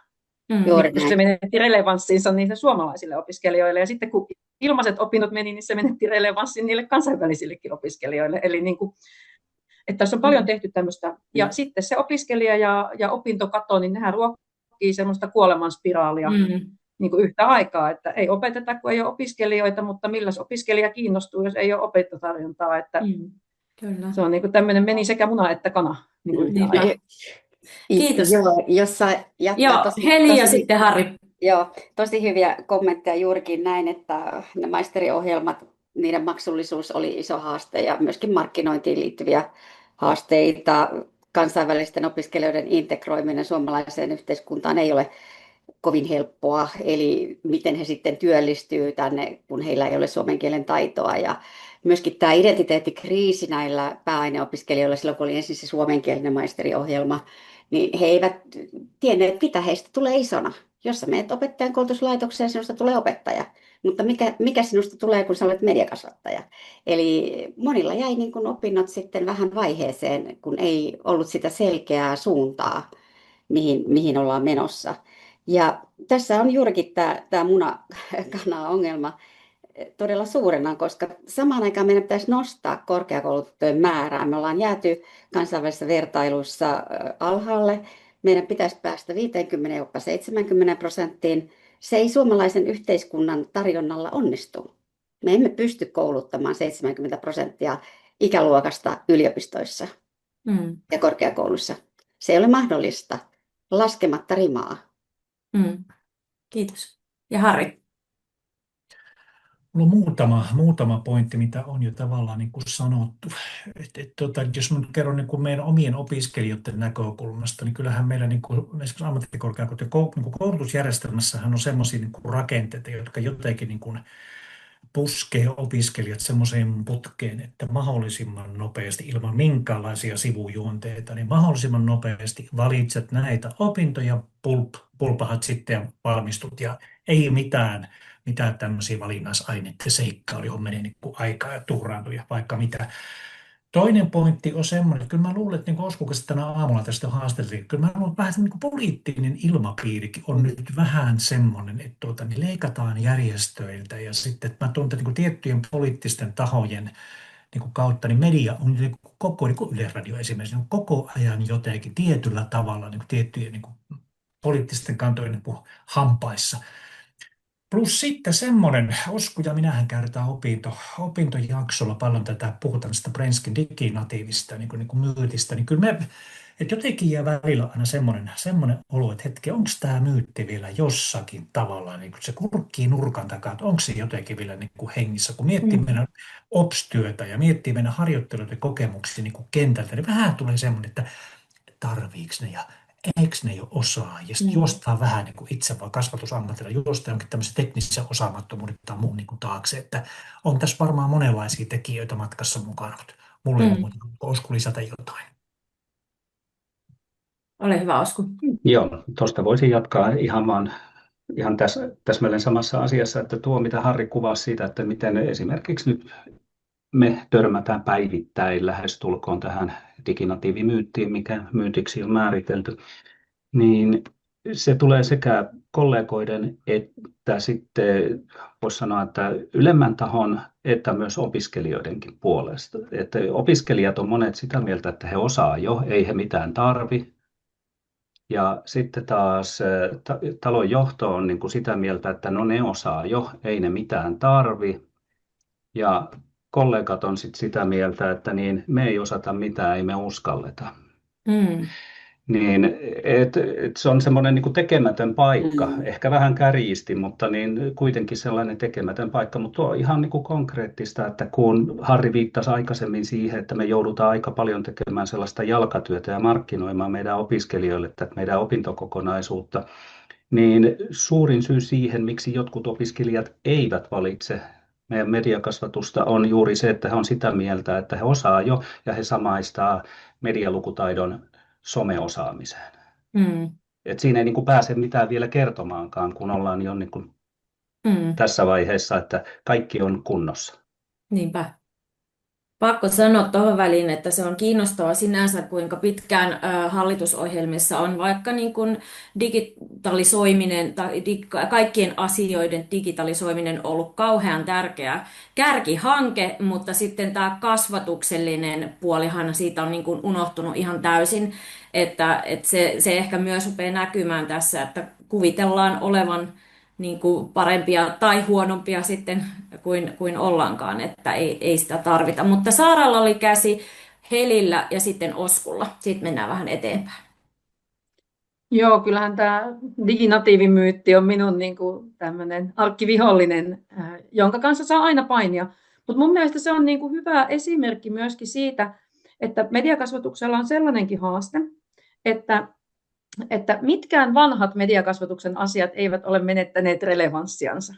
Koska se menetti relevanssiinsa niille suomalaisille opiskelijoille. Ja sitten kun ilmaiset opinnot meni, niin se menetti relevanssin niille kansainvälisillekin opiskelijoille. Eli niin kuin, että tässä on paljon tehty tämmöistä. Ja sitten se opiskelija ja opintokato, niin nehän ruokkii semmoista kuolemanspiraalia niin kuin yhtä aikaa. Että ei opeteta, kun ei ole opiskelijoita, mutta milläs opiskelija kiinnostuu, jos ei ole opintotarjontaa. Että Kyllä. se on niin kuin tämmöinen meni sekä muna että kana niin kuin yhtä aikaa. Kiitos. Joo, Heli ja sitten Harri. Joo, tosi hyviä kommentteja juurikin näin, että ne maisteriohjelmat, niiden maksullisuus oli iso haaste ja myöskin markkinointiin liittyviä haasteita. Kansainvälisten opiskelijoiden integroiminen suomalaiseen yhteiskuntaan ei ole kovin helppoa, eli miten he sitten työllistyy tänne, kun heillä ei ole suomen kielen taitoa. Ja myöskin tämä identiteettikriisi näillä pääaineopiskelijoilla silloin, kun oli ensin se suomenkielinen maisteriohjelma, niin he eivät tienneet, mitä heistä tulee isona. Jos sä menet opettajan koulutuslaitokseen, sinusta tulee opettaja. Mutta mikä sinusta tulee, kun sä olet mediakasvattaja? Eli monilla jäi niin kuin opinnot sitten vähän vaiheeseen, kun ei ollut sitä selkeää suuntaa, mihin ollaan menossa. Ja tässä on juurikin tämä muna-kana-ongelma todella suurena, koska samaan aikaan meidän pitäisi nostaa korkeakoulutettujen määrää. Me ollaan jääty kansainvälisessä vertailussa alhaalle. Meidän pitäisi päästä 50-70%. Se ei suomalaisen yhteiskunnan tarjonnalla onnistu. Me emme pysty kouluttamaan 70% ikäluokasta yliopistoissa ja korkeakoulussa. Se ei ole mahdollista, laskematta rimaa. Kiitos. Ja Harri? Mulla on muutama pointti, mitä on jo tavallaan niin kuin sanottu. Jos mä nyt kerron niin kuin meidän omien opiskelijoiden näkökulmasta, niin kyllähän meillä niin kuin, esimerkiksi ammattikorkeakoulut ja niin kuin koulutusjärjestelmässähän on semmoisia niin kuin rakenteita, jotka jotenkin niin kuin puskee opiskelijat semmoiseen putkeen, että mahdollisimman nopeasti, ilman minkäänlaisia sivujuonteita, niin mahdollisimman nopeasti valitset näitä opintoja, pulpahat sitten ja valmistut, ja ei mitään tämmöisiä valinnaisaineiden seikkailua, johon menee niin kuin aikaa ja tuhraantuu ja vaikka mitä. Toinen pointti on semmoinen, että kyllä mä luulen, että niin kuin Osku kanssa tänä aamulla tästä haasteltiin, kyllä mä luulen, että vähän niin kuin poliittinen ilmapiirikin on nyt vähän semmoinen, että niin leikataan järjestöiltä ja sitten, että mä tunnen, että niin kuin tiettyjen poliittisten tahojen niin kuin kautta, niin media on niin kuin koko, niin kuin Yleisradio esimerkiksi, niin koko ajan jotenkin tietyllä tavalla niin kuin tiettyjen niin kuin poliittisten kantojen niin kuin hampaissa. Plus sitten semmoinen, Osku ja minähän käytetään opintojaksolla paljon puhutaan tästä Brenskin diginatiivista niin kuin myytistä, niin kyllä että jotenkin jää välillä aina semmoinen olo, että hetki, onko tämä myytti vielä jossakin tavalla, niin kuin se kurkkii nurkan takaa, että onko se jotenkin vielä niin kuin hengissä, kun miettii meidän ops-työtä ja miettii meidän harjoitteluita ja kokemuksia niin kuin kentältä, niin vähän tulee semmoinen, että tarviiko ne ja eikö ne jo osaa, ja sitten juostaan vähän niin kuin itse vaan kasvatusammatilla, juostaan jonkin tämmöisen teknisen osaamattomuuden tai muun niin kuin taakse, että on tässä varmaan monenlaisia tekijöitä matkassa mukana, mutta mulle ei ole muuta kuin Osku lisätä jotain. Ole hyvä, Osku. Joo, tuosta voisin jatkaa ihan täsmälleen samassa asiassa, että tuo mitä Harri kuvasi siitä, että miten esimerkiksi nyt me törmätään päivittäin lähestulkoon tähän diginatiivimyyttiin, mikä myytiksi on määritelty, niin se tulee sekä kollegoiden että sitten voisi sanoa, että ylemmän tahon että myös opiskelijoidenkin puolesta. Että opiskelijat on monet sitä mieltä, että he osaa jo, ei he mitään tarvi. Ja sitten taas talon johto on niin kuin sitä mieltä, että no ne osaa jo, ei ne mitään tarvi. Ja kollegat on sitten sitä mieltä, että niin me ei osata mitään, ei me uskalleta. Niin, se on semmoinen niin kuin tekemätön paikka, ehkä vähän kärjisti, mutta niin kuitenkin sellainen tekemätön paikka, mutta tuo on ihan niin kuin konkreettista, että kun Harri viittasi aikaisemmin siihen, että me joudutaan aika paljon tekemään sellaista jalkatyötä ja markkinoimaan meidän opiskelijoille tätä meidän opintokokonaisuutta, niin suurin syy siihen, miksi jotkut opiskelijat eivät valitse meidän mediakasvatusta, on juuri se, että he on sitä mieltä, että he osaa jo ja he samaistaa medialukutaidon someosaamiseen. Et siinä ei niin kuin pääse mitään vielä kertomaankaan, kun ollaan jo niin kuin tässä vaiheessa, että kaikki on kunnossa. Niinpä. Pakko sanoa tuohon väliin, että se on kiinnostavaa sinänsä, kuinka pitkään hallitusohjelmissa on vaikka niin kuin digitalisoiminen tai kaikkien asioiden digitalisoiminen ollut kauhean tärkeä kärkihanke, mutta sitten tämä kasvatuksellinen puolihan siitä on niin kuin unohtunut ihan täysin, että se ehkä myös rupeaa näkymään tässä, että kuvitellaan olevan niin kuin parempia tai huonompia sitten kuin ollaankaan, että ei sitä tarvita. Mutta Saaralla oli käsi, Helillä ja sitten Oskulla. Sitten mennään vähän eteenpäin. Joo, kyllähän tämä diginatiivimyytti on minun niin kuin tämmöinen arkkivihollinen, jonka kanssa saa aina painia. Mutta mun mielestä se on niin kuin hyvä esimerkki myöskin siitä, että mediakasvatuksella on sellainenkin haaste, että mitkään vanhat mediakasvatuksen asiat eivät ole menettäneet relevanssiansa.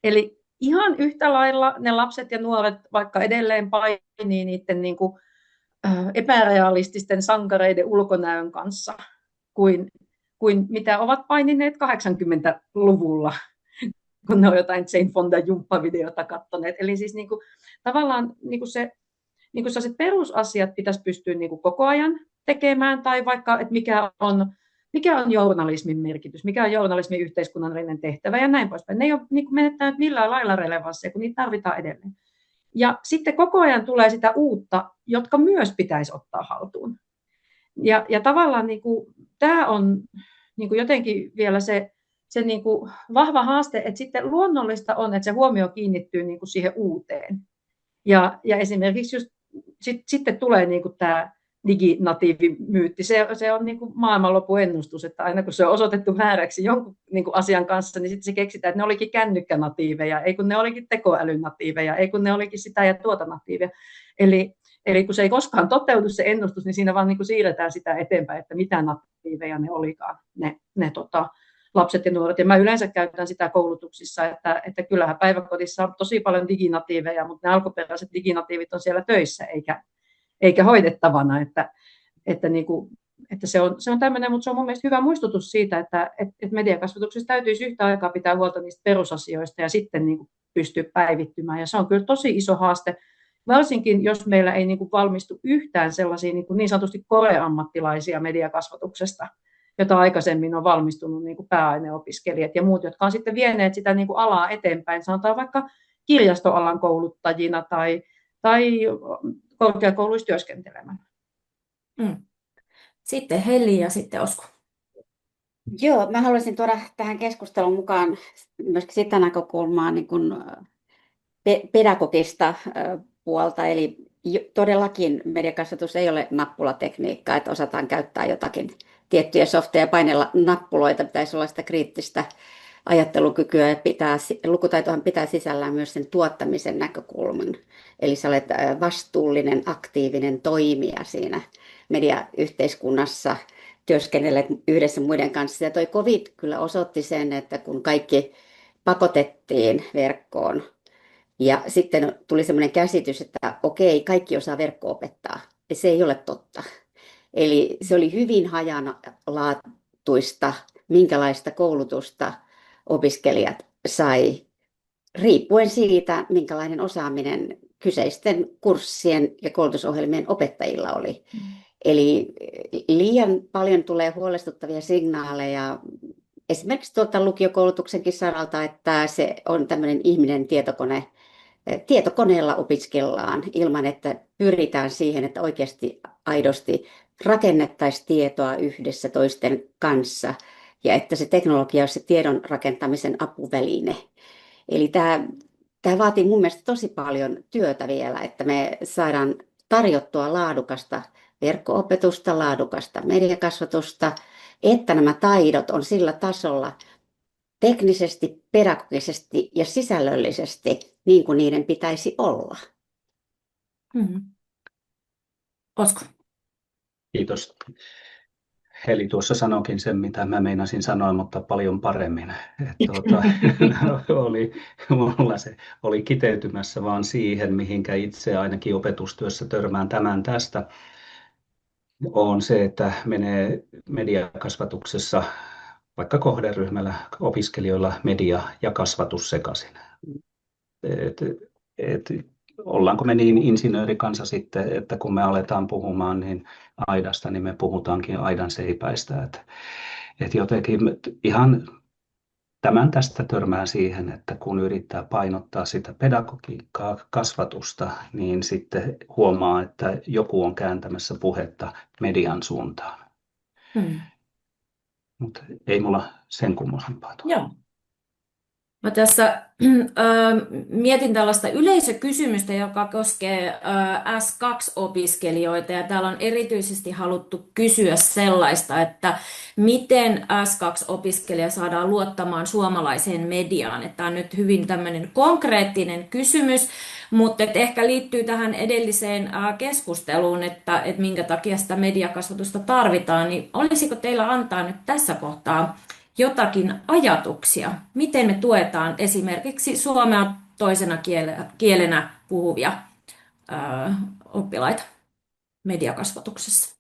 Eli ihan yhtä lailla ne lapset ja nuoret vaikka edelleen painii niiden niin kuin epärealististen sankareiden ulkonäön kanssa kuin mitä ovat painineet 80-luvulla, kun ne on jotain Jane Fonda jumppavideota katsoneet. Eli siis niin kuin, tavallaan niin kuin sellaiset perusasiat pitäisi pystyä niin kuin koko ajan tekemään, tai vaikka, että mikä on journalismin merkitys, mikä on journalismin yhteiskunnallinen tehtävä ja näin poispäin. Ne ei ole niin kuin menettänyt millään lailla relevanssia, kun niitä tarvitaan edelleen. Ja sitten koko ajan tulee sitä uutta, jotka myös pitäisi ottaa haltuun. Ja tavallaan niin kuin, tämä on niin kuin jotenkin vielä se niin kuin vahva haaste, että sitten luonnollista on, että se huomio kiinnittyy niin kuin siihen uuteen. Ja esimerkiksi just, sitten tulee niin kuin tämä diginatiivimyytti. Se on niin kuin maailmanlopun ennustus, että aina kun se on osoitettu vääräksi jonkun niin kuin asian kanssa, niin sitten se keksitään, että ne olikin kännykkänatiiveja, ei kun ne olikin tekoälynatiiveja, ei kun ne olikin sitä ja tuota natiiveja. Eli kun se ei koskaan toteudu se ennustus, niin siinä vaan niin kuin siirretään sitä eteenpäin, että mitä natiiveja ne olikaan, ne lapset ja nuoret. Ja mä yleensä käytän sitä koulutuksissa, että kyllähän päiväkodissa on tosi paljon diginatiiveja, mutta ne alkuperäiset diginatiivit on siellä töissä eikä hoidettavana. Että se on tämmöinen, mutta se on mun mielestä hyvä muistutus siitä, että mediakasvatuksessa täytyisi yhtä aikaa pitää huolta niistä perusasioista ja sitten niin kuin pystyä päivittymään. Ja se on kyllä tosi iso haaste, varsinkin jos meillä ei niin kuin valmistu yhtään sellaisia niin sanotusti koreammattilaisia mediakasvatuksesta, jota aikaisemmin on valmistunut niin kuin pääaineopiskelijat ja muut, jotka on sitten vieneet sitä niin kuin alaa eteenpäin, sanotaan vaikka kirjastoalan kouluttajina tai korkeakouluissa työskentelemään. Sitten Heli ja sitten Osku. Joo, mä haluaisin tuoda tähän keskusteluun mukaan myöskin sitä näkökulmaa niin kuin pedagogista puolta, eli todellakin mediakasvatus ei ole nappulatekniikkaa, että osataan käyttää jotakin tiettyjä softeja ja painella nappuloita, pitäisi olla sitä kriittistä ajattelukykyä ja lukutaitohan pitää sisällään myös sen tuottamisen näkökulman. Eli sä olet vastuullinen, aktiivinen toimija siinä mediayhteiskunnassa, työskennellet yhdessä muiden kanssa. Ja toi COVID kyllä osoitti sen, että kun kaikki pakotettiin verkkoon, ja sitten tuli semmoinen käsitys, että okei, kaikki osaa verkko-opettaa. Ja se ei ole totta. Eli se oli hyvin hajanaatuista, minkälaista koulutusta opiskelijat sai, riippuen siitä, minkälainen osaaminen kyseisten kurssien ja koulutusohjelmien opettajilla oli. Eli liian paljon tulee huolestuttavia signaaleja, esimerkiksi tuolta lukiokoulutuksenkin saralta, että se on tämmöinen ihminen tietokone. Tietokoneella opiskellaan ilman, että pyritään siihen, että oikeasti aidosti rakennettaisiin tietoa yhdessä toisten kanssa ja että se teknologia on se tiedon rakentamisen apuväline. Eli tämä vaatii mun mielestä tosi paljon työtä vielä, että me saadaan tarjottua laadukasta verkko-opetusta, laadukasta mediakasvatusta, että nämä taidot on sillä tasolla teknisesti, pedagogisesti ja sisällöllisesti niin kuin niiden pitäisi olla. Osku. Kiitos. Heli tuossa sanoikin sen, mitä mä meinasin sanoa, mutta paljon paremmin. Mulla se oli kiteytymässä vaan siihen, mihinkä itse ainakin opetustyössä törmään tämän tästä, on se, että menee mediakasvatuksessa vaikka kohderyhmällä opiskelijoilla media ja kasvatus sekaisin. Ollaanko me niin insinöörikansa sitten, että kun me aletaan puhumaan niin aidasta, niin me puhutaankin aidan seipäistä. Että jotenkin ihan tämän tästä törmää siihen, että kun yrittää painottaa sitä pedagogiikkaa, kasvatusta, niin sitten huomaa, että joku on kääntämässä puhetta median suuntaan. Mutta ei mulla sen kummosempaa tuolla. Joo. Mä tässä mietin tällaista yleisökysymystä, joka koskee S2-opiskelijoita, ja täällä on erityisesti haluttu kysyä sellaista, että miten S2-opiskelija saadaan luottamaan suomalaiseen mediaan. Että tämä on nyt hyvin tämmöinen konkreettinen kysymys, mutta ehkä liittyy tähän edelliseen keskusteluun, että minkä takia sitä mediakasvatusta tarvitaan, niin olisiko teillä antaa nyt tässä kohtaa jotakin ajatuksia, miten me tuetaan esimerkiksi suomea toisena kielenä puhuvia oppilaita mediakasvatuksessa?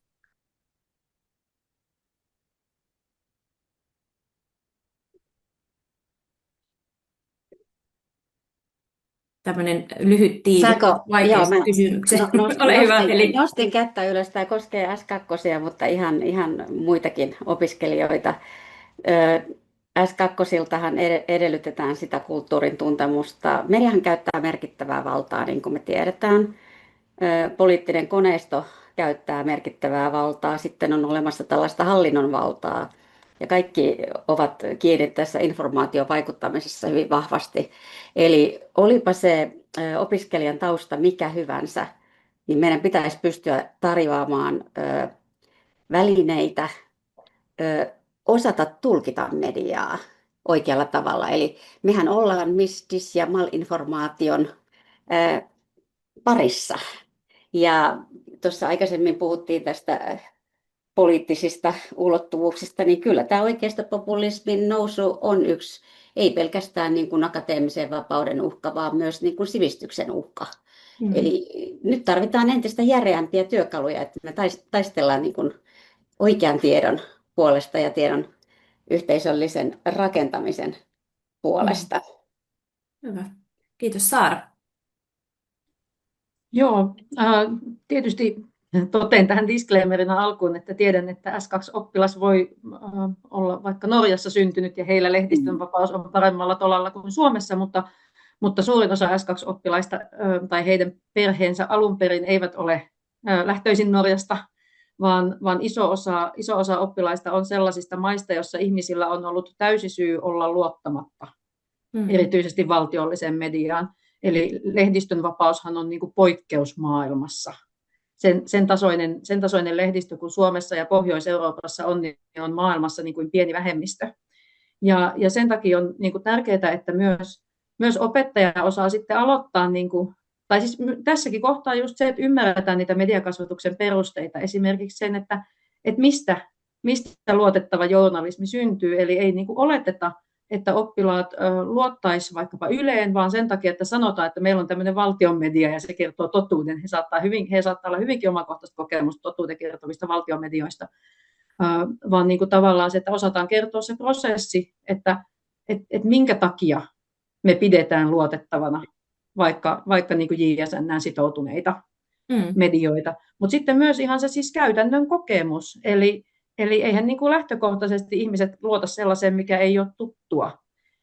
Tämmöinen lyhyt tiivi vaikeista kysymyksiä. Ole hyvä, Heli. Nostin kättä ylös. Tämä koskee S2, mutta ihan muitakin opiskelijoita. S2-siltahan edellytetään sitä kulttuurin tuntemusta. Mediahan käyttää merkittävää valtaa, niin kuin me tiedetään. Poliittinen koneisto käyttää merkittävää valtaa. Sitten on olemassa tällaista hallinnon valtaa. Ja kaikki ovat kiinni tässä informaatiovaikuttamisessa hyvin vahvasti. Eli olipa se opiskelijan tausta mikä hyvänsä, niin meidän pitäisi pystyä tarjoamaan välineitä osata tulkita mediaa oikealla tavalla. Eli mehän ollaan dis- ja malinformaation parissa. Ja tuossa aikaisemmin puhuttiin tästä poliittisista ulottuvuuksista, niin kyllä tämä oikeistopopulismin nousu on yksi, ei pelkästään niin kuin akateemisen vapauden uhka, vaan myös niin kuin sivistyksen uhka. Eli nyt tarvitaan entistä järeämpiä työkaluja, että me taistellaan niin kuin oikean tiedon puolesta ja tiedon yhteisöllisen rakentamisen puolesta. Hyvä. Kiitos Saara. Joo, tietysti totean tähän disclaimerina alkuun, että tiedän, että S2-oppilas voi olla vaikka Norjassa syntynyt ja heillä lehdistön vapaus on paremmalla tolalla kuin Suomessa, mutta suurin osa S2-oppilaista tai heidän perheensä alun perin eivät ole lähtöisin Norjasta, vaan iso osa oppilaista on sellaisista maista, joissa ihmisillä on ollut täysi syy olla luottamatta, erityisesti valtiolliseen mediaan. Eli lehdistön vapaushan on niin kuin poikkeus maailmassa. Sen tasoinen lehdistö kuin Suomessa ja Pohjois-Euroopassa on, niin on maailmassa niin kuin pieni vähemmistö. Ja sen takia on niin kuin tärkeää, että myös opettaja osaa sitten aloittaa, niin kuin, tai siis tässäkin kohtaa just se, että ymmärretään niitä mediakasvatuksen perusteita, esimerkiksi sen, että mistä luotettava journalismi syntyy, eli ei niin kuin oleteta, että oppilaat luottaisivat vaikkapa Yleen, vaan sen takia, että sanotaan, että meillä on tämmöinen valtion media ja se kertoo totuuden. He saattaa olla hyvinkin omakohtaista kokemusta totuuden kertovista valtion medioista, vaan niin kuin tavallaan se, että osataan kertoa se prosessi, että minkä takia me pidetään luotettavana vaikka niin kuin JSN:ään sitoutuneita medioita. Mutta sitten myös ihan se siis käytännön kokemus, Eli eihän niin kuin lähtökohtaisesti ihmiset luota sellaiseen, mikä ei ole tuttua.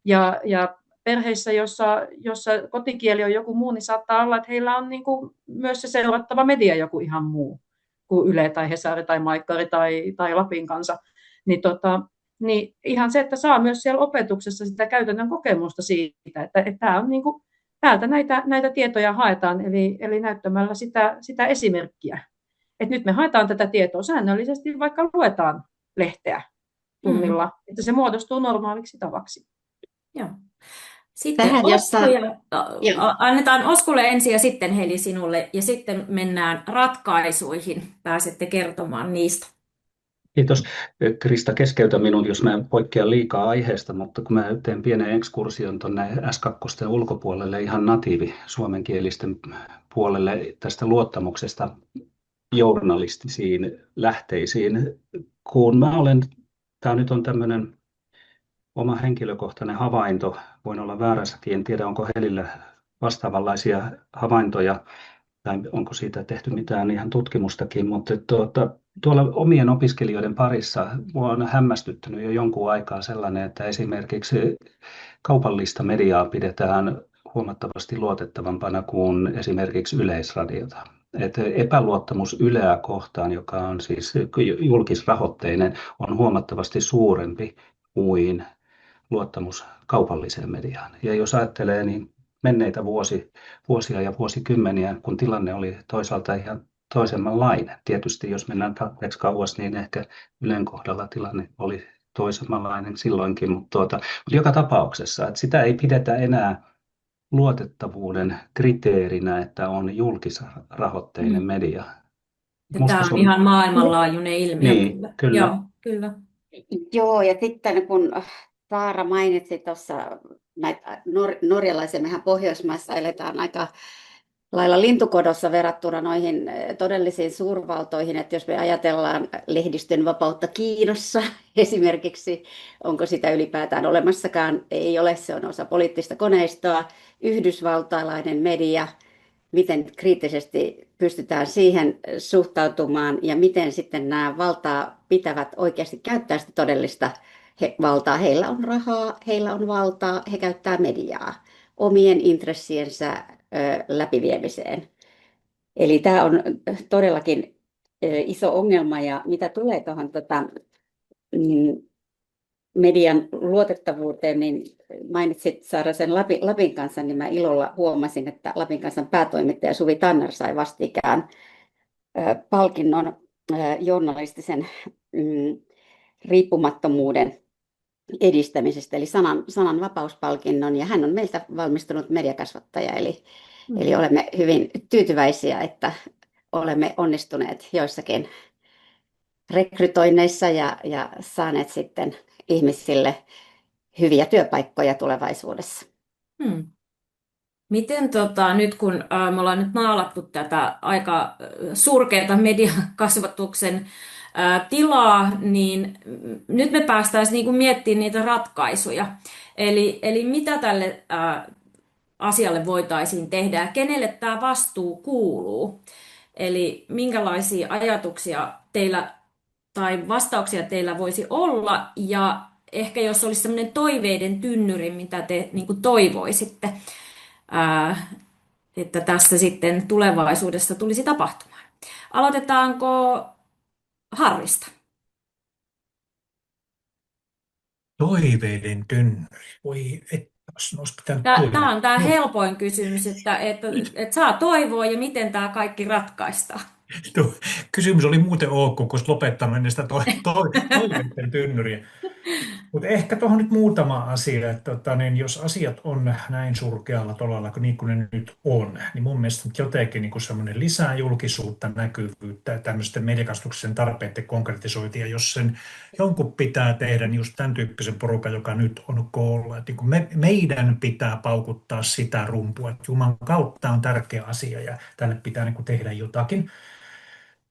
Ja perheissä, jossa kotikieli on joku muu, niin saattaa olla, että heillä on niin kuin myös se seurattava media joku ihan muu kuin Yle tai Hesari tai Maikkari tai Lapin Kansa. Niin ihan se, että saa myös siellä opetuksessa sitä käytännön kokemusta siitä, että tämä on niin kuin, täältä näitä tietoja haetaan, eli näyttämällä sitä esimerkkiä. Et nyt me haetaan tätä tietoa säännöllisesti, vaikka luetaan lehteä tunnilla, että se muodostuu normaaliksi tavaksi. Joo. Sitten annetaan Oskulle ensin ja sitten Heli sinulle ja sitten mennään ratkaisuihin. Pääsette kertomaan niistä. Kiitos. Krista, keskeytä minun, jos mä poikkean liikaa aiheesta, mutta kun mä teen pienen ekskursion tuonne S2 ulkopuolelle, ihan natiivi suomenkielisten puolelle tästä luottamuksesta journalistisiin lähteisiin, kun tämä nyt on tämmöinen oma henkilökohtainen havainto, voin olla väärässäkin, en tiedä onko Helillä vastaavanlaisia havaintoja tai onko siitä tehty mitään ihan tutkimustakin, mutta tuolla omien opiskelijoiden parissa minua on hämmästyttänyt jo jonkun aikaa sellainen, että esimerkiksi kaupallista mediaa pidetään huomattavasti luotettavampana kuin esimerkiksi Yleisradiota. Että epäluottamus Yleä kohtaan, joka on siis julkisrahoitteinen, on huomattavasti suurempi kuin luottamus kaupalliseen mediaan. Ja jos ajattelee niin menneitä vuosia ja vuosikymmeniä, kun tilanne oli toisaalta ihan toisenlainen. Tietysti jos mennään tarpeeksi kauas, niin ehkä Ylen kohdalla tilanne oli toisenlainen silloinkin, mutta joka tapauksessa, että sitä ei pidetä enää muotettavuuden kriteerinä, että on julkisrahoitteinen media. Tämä on ihan maailmanlaajuinen ilmiö. Niin, kyllä. Joo, kyllä. Joo, ja sitten kun Saara mainitsi tuossa näitä norjalaisia, mehän Pohjoismaissa eletään aika lailla lintukodossa verrattuna noihin todellisiin suurvaltoihin, että jos me ajatellaan lehdistön vapautta Kiinassa esimerkiksi, onko sitä ylipäätään olemassakaan, ei ole, se on osa poliittista koneistoa, yhdysvaltalainen media, miten kriittisesti pystytään siihen suhtautumaan ja miten sitten nämä valtaa pitävät oikeasti käyttää sitä todellista valtaa. Heillä on rahaa, heillä on valtaa, he käyttää mediaa omien intressiensä läpiviemiseen. Eli tämä on todellakin iso ongelma ja mitä tulee tuohon median luotettavuuteen, niin mainitsit Saara sen Lapin kansan, niin mä ilolla huomasin, että Lapin kansan päätoimittaja Suvi Tanner sai vastikään palkinnon journalistisen riippumattomuuden edistämisestä, eli sananvapauspalkinnon, ja hän on meiltä valmistunut mediakasvattaja, eli olemme hyvin tyytyväisiä, että olemme onnistuneet joissakin rekrytoinneissa ja saaneet sitten ihmisille hyviä työpaikkoja tulevaisuudessa. Miten nyt kun me ollaan nyt maalattu tätä aika surkeata mediakasvatuksen tilaa, niin nyt me päästäisiin niin kuin miettimään niitä ratkaisuja. Eli mitä tälle asialle voitaisiin tehdä ja kenelle tämä vastuu kuuluu? Eli minkälaisia ajatuksia teillä tai vastauksia teillä voisi olla, ja ehkä jos olisi sellainen toiveiden tynnyri, mitä te niin kuin toivoisitte, että tässä sitten tulevaisuudessa tulisi tapahtumaan. Aloitetaanko Harrista? Toiveiden tynnyri. Voi, olisi pitänyt Tämä on tämä helpoin kysymys, että saa toivoa ja miten tämä kaikki ratkaistaan. Kysymys oli muuten ok, kun lopettaa mennä sitä toiveiden tynnyriä. Mutta ehkä tuohon nyt muutama asia, että niin jos asiat on näin surkealla tolalla niin kuin ne nyt on, niin mun mielestä jotenkin niin semmoinen lisää julkisuutta, näkyvyyttä, tämmöisten mediakasvatuksen tarpeiden konkretisointia, jos sen jonkun pitää tehdä, niin just tämän tyyppisen porukan, joka nyt on koolla. Että niin meidän pitää paukuttaa sitä rumpua, että Jumalan kautta on tärkeä asia ja tälle pitää niin kuin tehdä jotakin.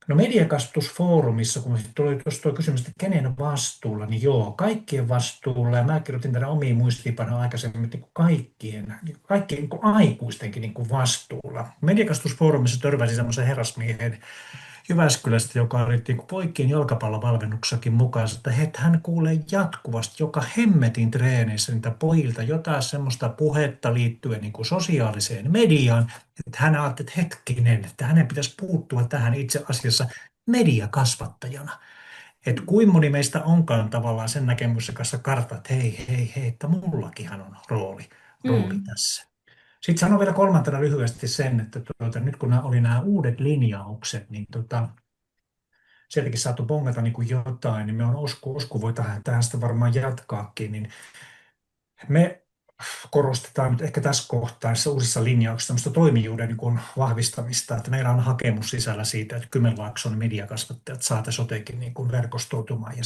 No mediakasvatusfoorumissa, kun tuli tuosta kysymys, että kenen vastuulla, niin joo, kaikkien vastuulla, ja mä kirjoitin tänne omiin muistiinpanoihin aikaisemmin, että kaikkien niin kuin aikuistenkin niin kuin vastuulla. Mediakasvatusfoorumissa törmäsin semmoisen herrasmiehen Jyväskylästä, joka oli niin kuin poikien jalkapallovalmennuksessakin mukaan, että hän kuulee jatkuvasti joka hemmetin treeneissä niitä pojilta jotain semmoista puhetta liittyen niin kuin sosiaaliseen mediaan, että hän ajatteli, että hetkinen, että hänen pitäisi puuttua tähän itse asiassa mediakasvattajana. Että kuinka moni meistä onkaan tavallaan sen näkemyksen kanssa kartta, että hei, että mullakinhan on rooli tässä. Sitten sanon vielä kolmantena lyhyesti sen, että nyt kun oli nämä uudet linjaukset, niin sieltäkin saatu bongata niin kuin jotain, niin me on Osku voi tähän sitä varmaan jatkaakin, niin me korostetaan nyt ehkä tässä kohtaa uusissa linjauksissa tämmöistä toimijuuden niin kuin vahvistamista, että meillä on hakemus sisällä siitä, että Kymenlaakson mediakasvattajat saataisiin jotenkin niin kuin verkostoitumaan ja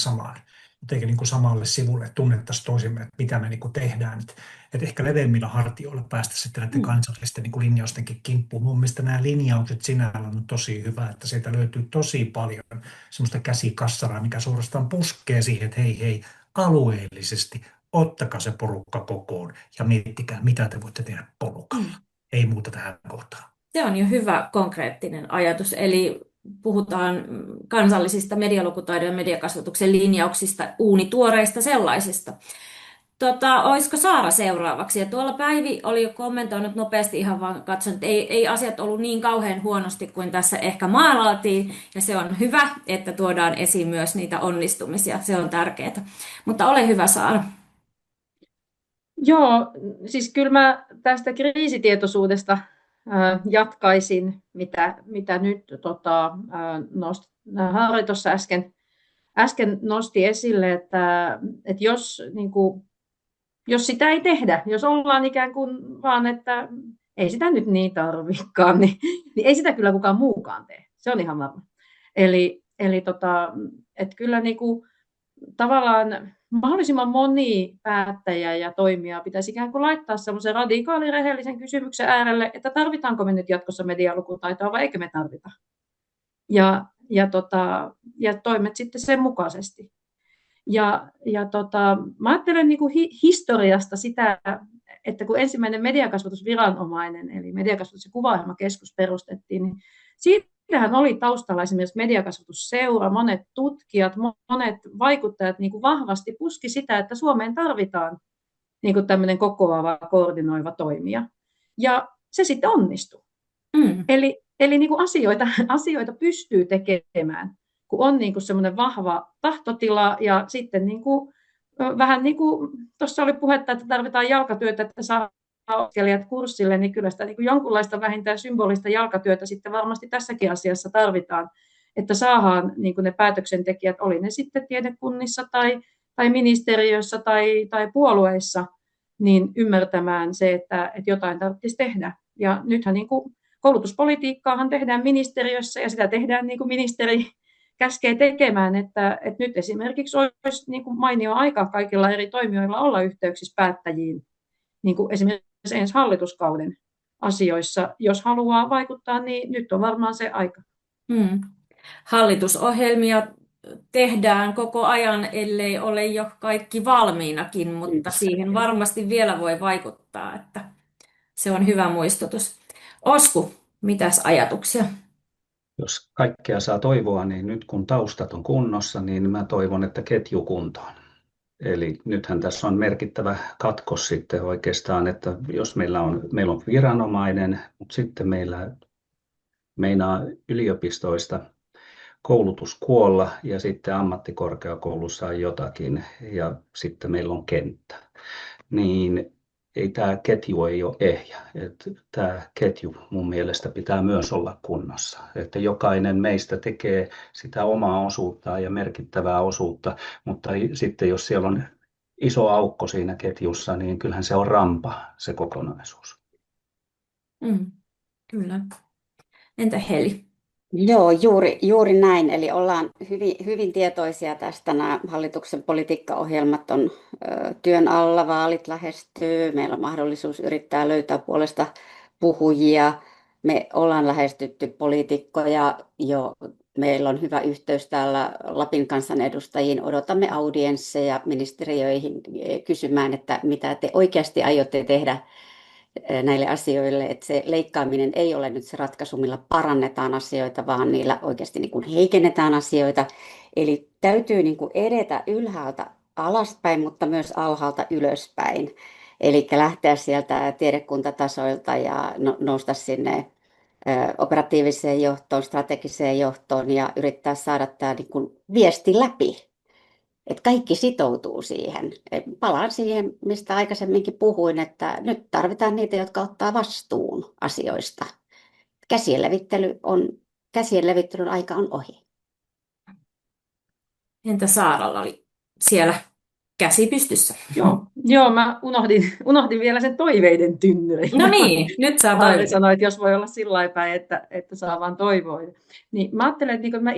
jotenkin niin kuin samalle sivulle tunnettaisiin toisimme, että mitä me niin kuin tehdään. Että ehkä leveämmillä hartioilla päästä sitten näiden kansallisten niin kuin linjaustenkin kimppuun. Mun mielestä nämä linjaukset sinällään on tosi hyvä, että sieltä löytyy tosi paljon semmoista käsikassaraa, mikä suorastaan puskee siihen, että hei, alueellisesti ottakaa se porukka kokoon ja miettikää, mitä te voitte tehdä porukalla. Ei muuta tähän kohtaan. Se on jo hyvä konkreettinen ajatus. Eli puhutaan kansallisista medialukutaidon ja mediakasvatuksen linjauksista, uunituoreista sellaisista. Olisiko Saara seuraavaksi? Ja tuolla Päivi oli jo kommentoinut nopeasti, ihan vaan katson, että ei asiat ollut niin kauhean huonosti kuin tässä ehkä maalailtiin. Ja se on hyvä, että tuodaan esiin myös niitä onnistumisia. Se on tärkeää. Mutta ole hyvä, Saara. Joo, siis kyllä mä tästä kriisitietoisuudesta jatkaisin, mitä nyt Harri tuossa äsken nosti esille, että jos sitä ei tehdä, jos ollaan ikään kuin vaan, että ei sitä nyt niin tarvikaan, niin ei sitä kyllä kukaan muukaan tee. Se on ihan varma. Eli että kyllä niin kuin, tavallaan mahdollisimman moni päättäjä ja toimija pitäisi ikään kuin laittaa semmoisen radikaalin rehellisen kysymyksen äärelle, että tarvitaanko me nyt jatkossa medialukutaitoa vai eikö me tarvita. Ja toimet sitten sen mukaisesti. Mä ajattelen niin kuin historiasta sitä, että kun ensimmäinen mediakasvatusviranomainen, eli mediakasvatus- ja kuvaohjelmakeskus perustettiin, niin siitähän oli taustalla esimerkiksi mediakasvatusseura, monet tutkijat, monet vaikuttajat niin kuin vahvasti puski sitä, että Suomeen tarvitaan niin kuin tämmöinen kokoava, koordinoiva toimija. Ja se sitten onnistui. Eli niin kuin asioita pystyy tekemään, kun on niin kuin semmoinen vahva tahtotila ja sitten niin kuin vähän niin kuin tuossa oli puhetta, että tarvitaan jalkatyötä, että saa opiskelijat kurssille, niin kyllä sitä niin kuin jonkunlaista vähintään symbolista jalkatyötä sitten varmasti tässäkin asiassa tarvitaan, että saadaan niin kuin ne päätöksentekijät, oli ne sitten tiedekunnissa tai ministeriössä tai puolueissa, niin ymmärtämään se, että jotain tarvitsisi tehdä. Ja nythän niin kuin koulutuspolitiikkaahan tehdään ministeriössä ja sitä tehdään niin kuin ministeri käskee tekemään, että nyt esimerkiksi olisi niin kuin mainio aika kaikilla eri toimijoilla olla yhteyksissä päättäjiin, niin kuin esimerkiksi ensi hallituskauden asioissa. Jos haluaa vaikuttaa, niin nyt on varmaan se aika. Hallitusohjelmia tehdään koko ajan, ellei ole jo kaikki valmiinakin, mutta siihen varmasti vielä voi vaikuttaa, että se on hyvä muistutus. Osku, mitäs ajatuksia? Jos kaikkea saa toivoa, niin nyt kun taustat on kunnossa, niin mä toivon, että ketju kuntoon. Eli nythän tässä on merkittävä katkos sitten oikeastaan, että jos meillä on viranomainen, mutta sitten meillä meinaa yliopistoista koulutus kuolla ja sitten ammattikorkeakoulussa on jotakin ja sitten meillä on kenttä, niin ei tämä ketju ei ole ehjä. Tämä ketju mun mielestä pitää myös olla kunnossa, että jokainen meistä tekee sitä omaa osuuttaan ja merkittävää osuutta, mutta sitten jos siellä on iso aukko siinä ketjussa, niin kyllähän se on rampa se kokonaisuus. Kyllä. Entä Heli? Joo, juuri näin. Eli ollaan hyvin tietoisia tästä. Nämä hallituksen politiikkaohjelmat on työn alla, vaalit lähestyy, meillä on mahdollisuus yrittää löytää puolesta puhujia. Me ollaan lähestytty poliitikkoja jo. Meillä on hyvä yhteys täällä Lapin kansanedustajiin. Odotamme audiensseja ministeriöihin kysymään, että mitä te oikeasti aiotte tehdä näille asioille, että se leikkaaminen ei ole nyt se ratkaisu, millä parannetaan asioita, vaan niillä oikeasti niin kuin heikennetään asioita. Eli täytyy niin kuin edetä ylhäältä alaspäin, mutta myös alhaalta ylöspäin. Eli lähteä sieltä tiedekuntatasoilta ja nousta sinne operatiiviseen johtoon, strategiseen johtoon ja yrittää saada tämä niin kuin viesti läpi. Että kaikki sitoutuu siihen. Palaan siihen, mistä aikaisemminkin puhuin, että nyt tarvitaan niitä, jotka ottaa vastuun asioista. Käsien levittelyn aika on ohi. Entä Saaralla oli siellä käsi pystyssä? Joo, mä unohdin vielä sen toiveiden tynnyrin. No niin, nyt saa Harri toiveita. sanoi, että jos voi olla sillä päin, että saa vaan toivoa. Niin mä ajattelen, että niin mä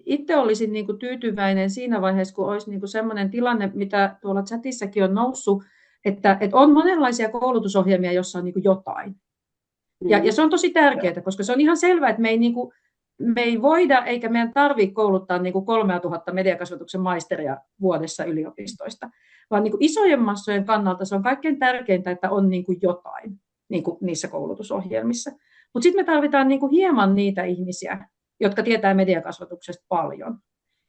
itse olisin niin kuin tyytyväinen siinä vaiheessa, kun olisi niin kuin sellainen tilanne, mitä tuolla chatissakin on noussut, että on monenlaisia koulutusohjelmia, jossa on niin kuin jotain. Ja se on tosi tärkeää, koska se on ihan selvää, että me ei voida eikä meidän tarvitse kouluttaa niin kuin 3000 mediakasvatuksen maisteria vuodessa yliopistoista, vaan niin kuin isojen massojen kannalta se on kaikkein tärkeintä, että on niin kuin jotain niin kuin niissä koulutusohjelmissa. Mutta sitten me tarvitaan niin kuin hieman niitä ihmisiä, jotka tietää mediakasvatuksesta paljon.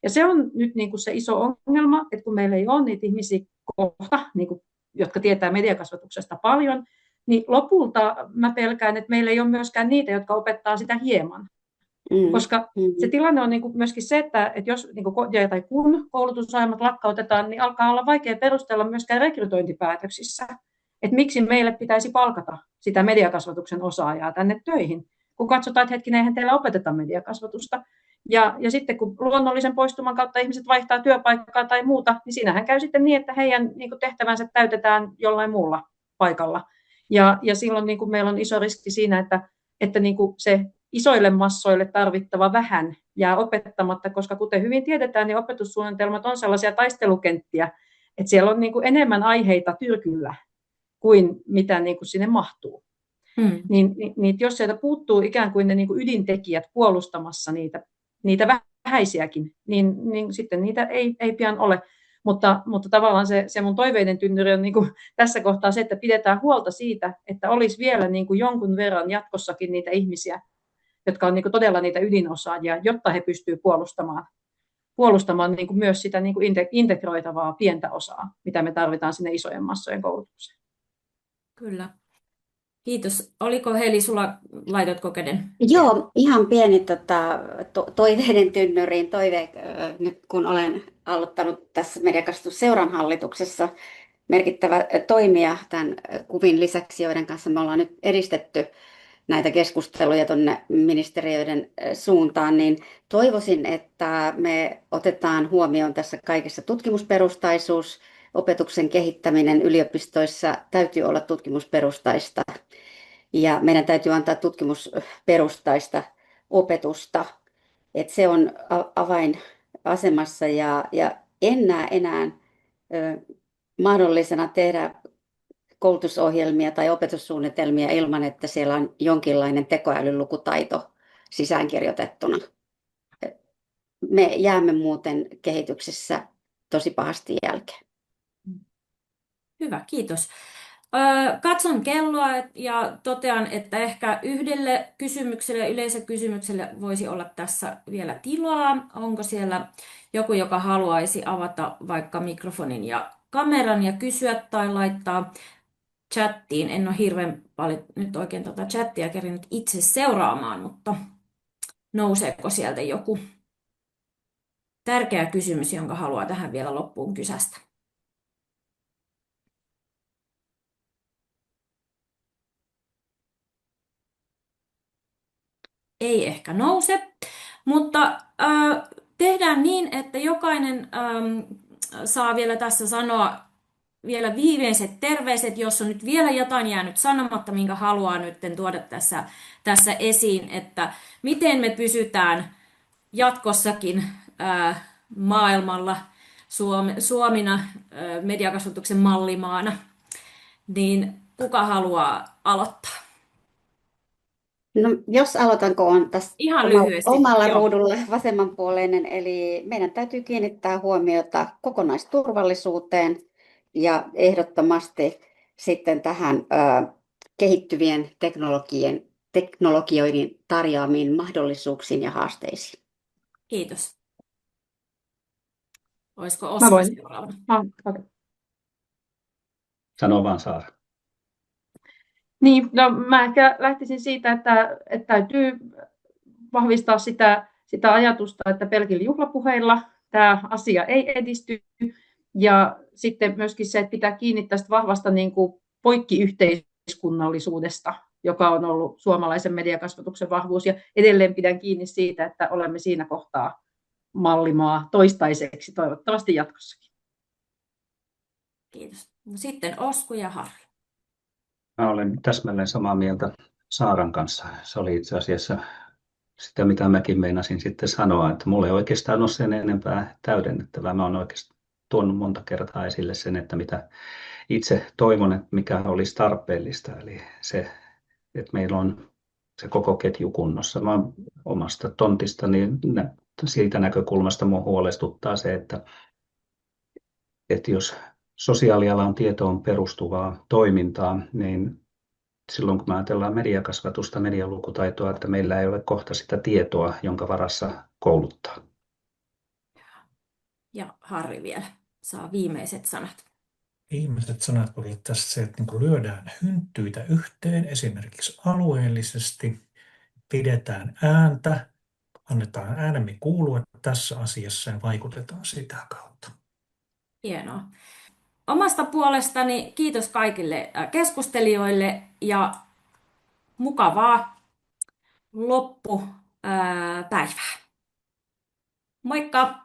Ja se on nyt niin kuin se iso ongelma, että kun meillä ei ole niitä ihmisiä kohta, niin kuin, jotka tietää mediakasvatuksesta paljon, niin lopulta mä pelkään, että meillä ei ole myöskään niitä, jotka opettaa sitä hieman. Koska se tilanne on niin kuin myöskin se, että jos niin kuin, tai kun koulutusohjelmat lakkautetaan, niin alkaa olla vaikea perustella myöskään rekrytointipäätöksissä, että miksi meille pitäisi palkata sitä mediakasvatuksen osaajaa tänne töihin, kun katsotaan, että hetkinen, eihän teillä opeteta mediakasvatusta. Ja sitten kun luonnollisen poistuman kautta ihmiset vaihtaa työpaikkaa tai muuta, niin siinähän käy sitten niin, että heidän niin kuin tehtävänsä täytetään jollain muulla paikalla. Ja silloin niin kuin meillä on iso riski siinä, että niin kuin se isoille massoille tarvittava vähän jää opettamatta, koska kuten hyvin tiedetään, niin opetussuunnitelmat on sellaisia taistelukenttiä, että siellä on niin kuin enemmän aiheita tyrkyllä kuin mitä niin kuin sinne mahtuu. Niin jos sieltä puuttuu ikään kuin ne niin kuin ydintekijät puolustamassa niitä vähäisiäkin, niin sitten niitä ei pian ole. Mutta tavallaan se mun toiveiden tynnyri on niin kuin tässä kohtaa se, että pidetään huolta siitä, että olisi vielä niin kuin jonkun verran jatkossakin niitä ihmisiä, jotka on niin kuin todella niitä ydinosaajia, jotta he pystyvät puolustamaan niin kuin myös sitä niin kuin integroitavaa pientä osaa, mitä me tarvitaan sinne isojen massojen koulutukseen. Kyllä. Kiitos. Oliko Heli, sulla laitoitko käden? Joo, ihan pieni toiveiden tynnyriin nyt kun olen aloittanut tässä mediakasvatusseuran hallituksessa merkittävä toimija tämän kuvin lisäksi, joiden kanssa me ollaan nyt edistetty näitä keskusteluja tuonne ministeriöiden suuntaan, niin toivoisin, että me otetaan huomioon tässä kaikessa tutkimusperustaisuus, opetuksen kehittäminen yliopistoissa täytyy olla tutkimusperustaista ja meidän täytyy antaa tutkimusperustaista opetusta, että se on avainasemassa ja en näe enää mahdollisena tehdä koulutusohjelmia tai opetussuunnitelmia ilman, että siellä on jonkinlainen tekoälylukutaito sisäänkirjoitettuna. Me jäämme muuten kehityksessä tosi pahasti jälkeen. Hyvä, kiitos. Katson kelloa ja totean, että ehkä yhdelle kysymykselle, yleisökysymykselle voisi olla tässä vielä tilaa. Onko siellä joku, joka haluaisi avata vaikka mikrofonin ja kameran ja kysyä tai laittaa chattiin? En ole hirveän paljon nyt oikein chattia kerinyt itse seuraamaan, mutta nouseeko sieltä joku tärkeä kysymys, jonka haluaa tähän vielä loppuun kysästä? Ei ehkä nouse, mutta tehdään niin, että jokainen saa vielä tässä sanoa vielä viimeiset terveiset, jos on nyt vielä jotain jäänyt sanomatta, minkä haluaa nyt tuoda tässä esiin, että miten me pysytään jatkossakin maailmalla Suomina mediakasvatuksen mallimaana, niin kuka haluaa aloittaa? No, jos aloitanko on tässä Ihan lyhyesti. omalla Joo. ruudulla vasemmanpuoleinen, eli meidän täytyy kiinnittää huomiota kokonaisturvallisuuteen ja ehdottomasti sitten tähän kehittyvien teknologioiden tarjoamiin mahdollisuuksiin ja haasteisiin. Kiitos. Olisiko Mä Osmo voin. seuraavana? Okay. Sano vaan Saara. Niin, no mä ehkä lähtisin siitä, että täytyy vahvistaa sitä ajatusta, että pelkillä juhlapuheilla tämä asia ei edisty. Ja sitten myöskin se, että pitää kiinni tästä vahvasta niin kuin poikkiyhteiskunnallisuudesta, joka on ollut suomalaisen mediakasvatuksen vahvuus. Ja edelleen pidän kiinni siitä, että olemme siinä kohtaa mallimaa toistaiseksi, toivottavasti jatkossakin. Kiitos. No sitten Osku ja Harri. Mä olen täsmälleen samaa mieltä Saaran kanssa. Se oli itse asiassa sitä, mitä mäkin meinasin sitten sanoa, että mulla ei oikeastaan ole sen enempää täydennettävää. Mä olen oikeastaan tuonut monta kertaa esille sen, että mitä itse toivon, että mikä olisi tarpeellista. Eli se, että meillä on se koko ketju kunnossa. Mä omasta tontistani siitä näkökulmasta minua huolestuttaa se, että jos sosiaalialan tietoon perustuvaa toimintaa, niin silloin kun me ajatellaan mediakasvatusta, medialukutaitoa, että meillä ei ole kohta sitä tietoa, jonka varassa kouluttaa. Ja Harri vielä saa viimeiset sanat. Viimeiset sanat olivat tässä se, että niin lyödään hynttyitä yhteen esimerkiksi alueellisesti, pidetään ääntä, annetaan äänemme kuulua tässä asiassa ja vaikutetaan sitä kautta. Hienoa. Omasta puolestani kiitos kaikille keskustelijoille ja mukavaa loppupäivää. Moikka!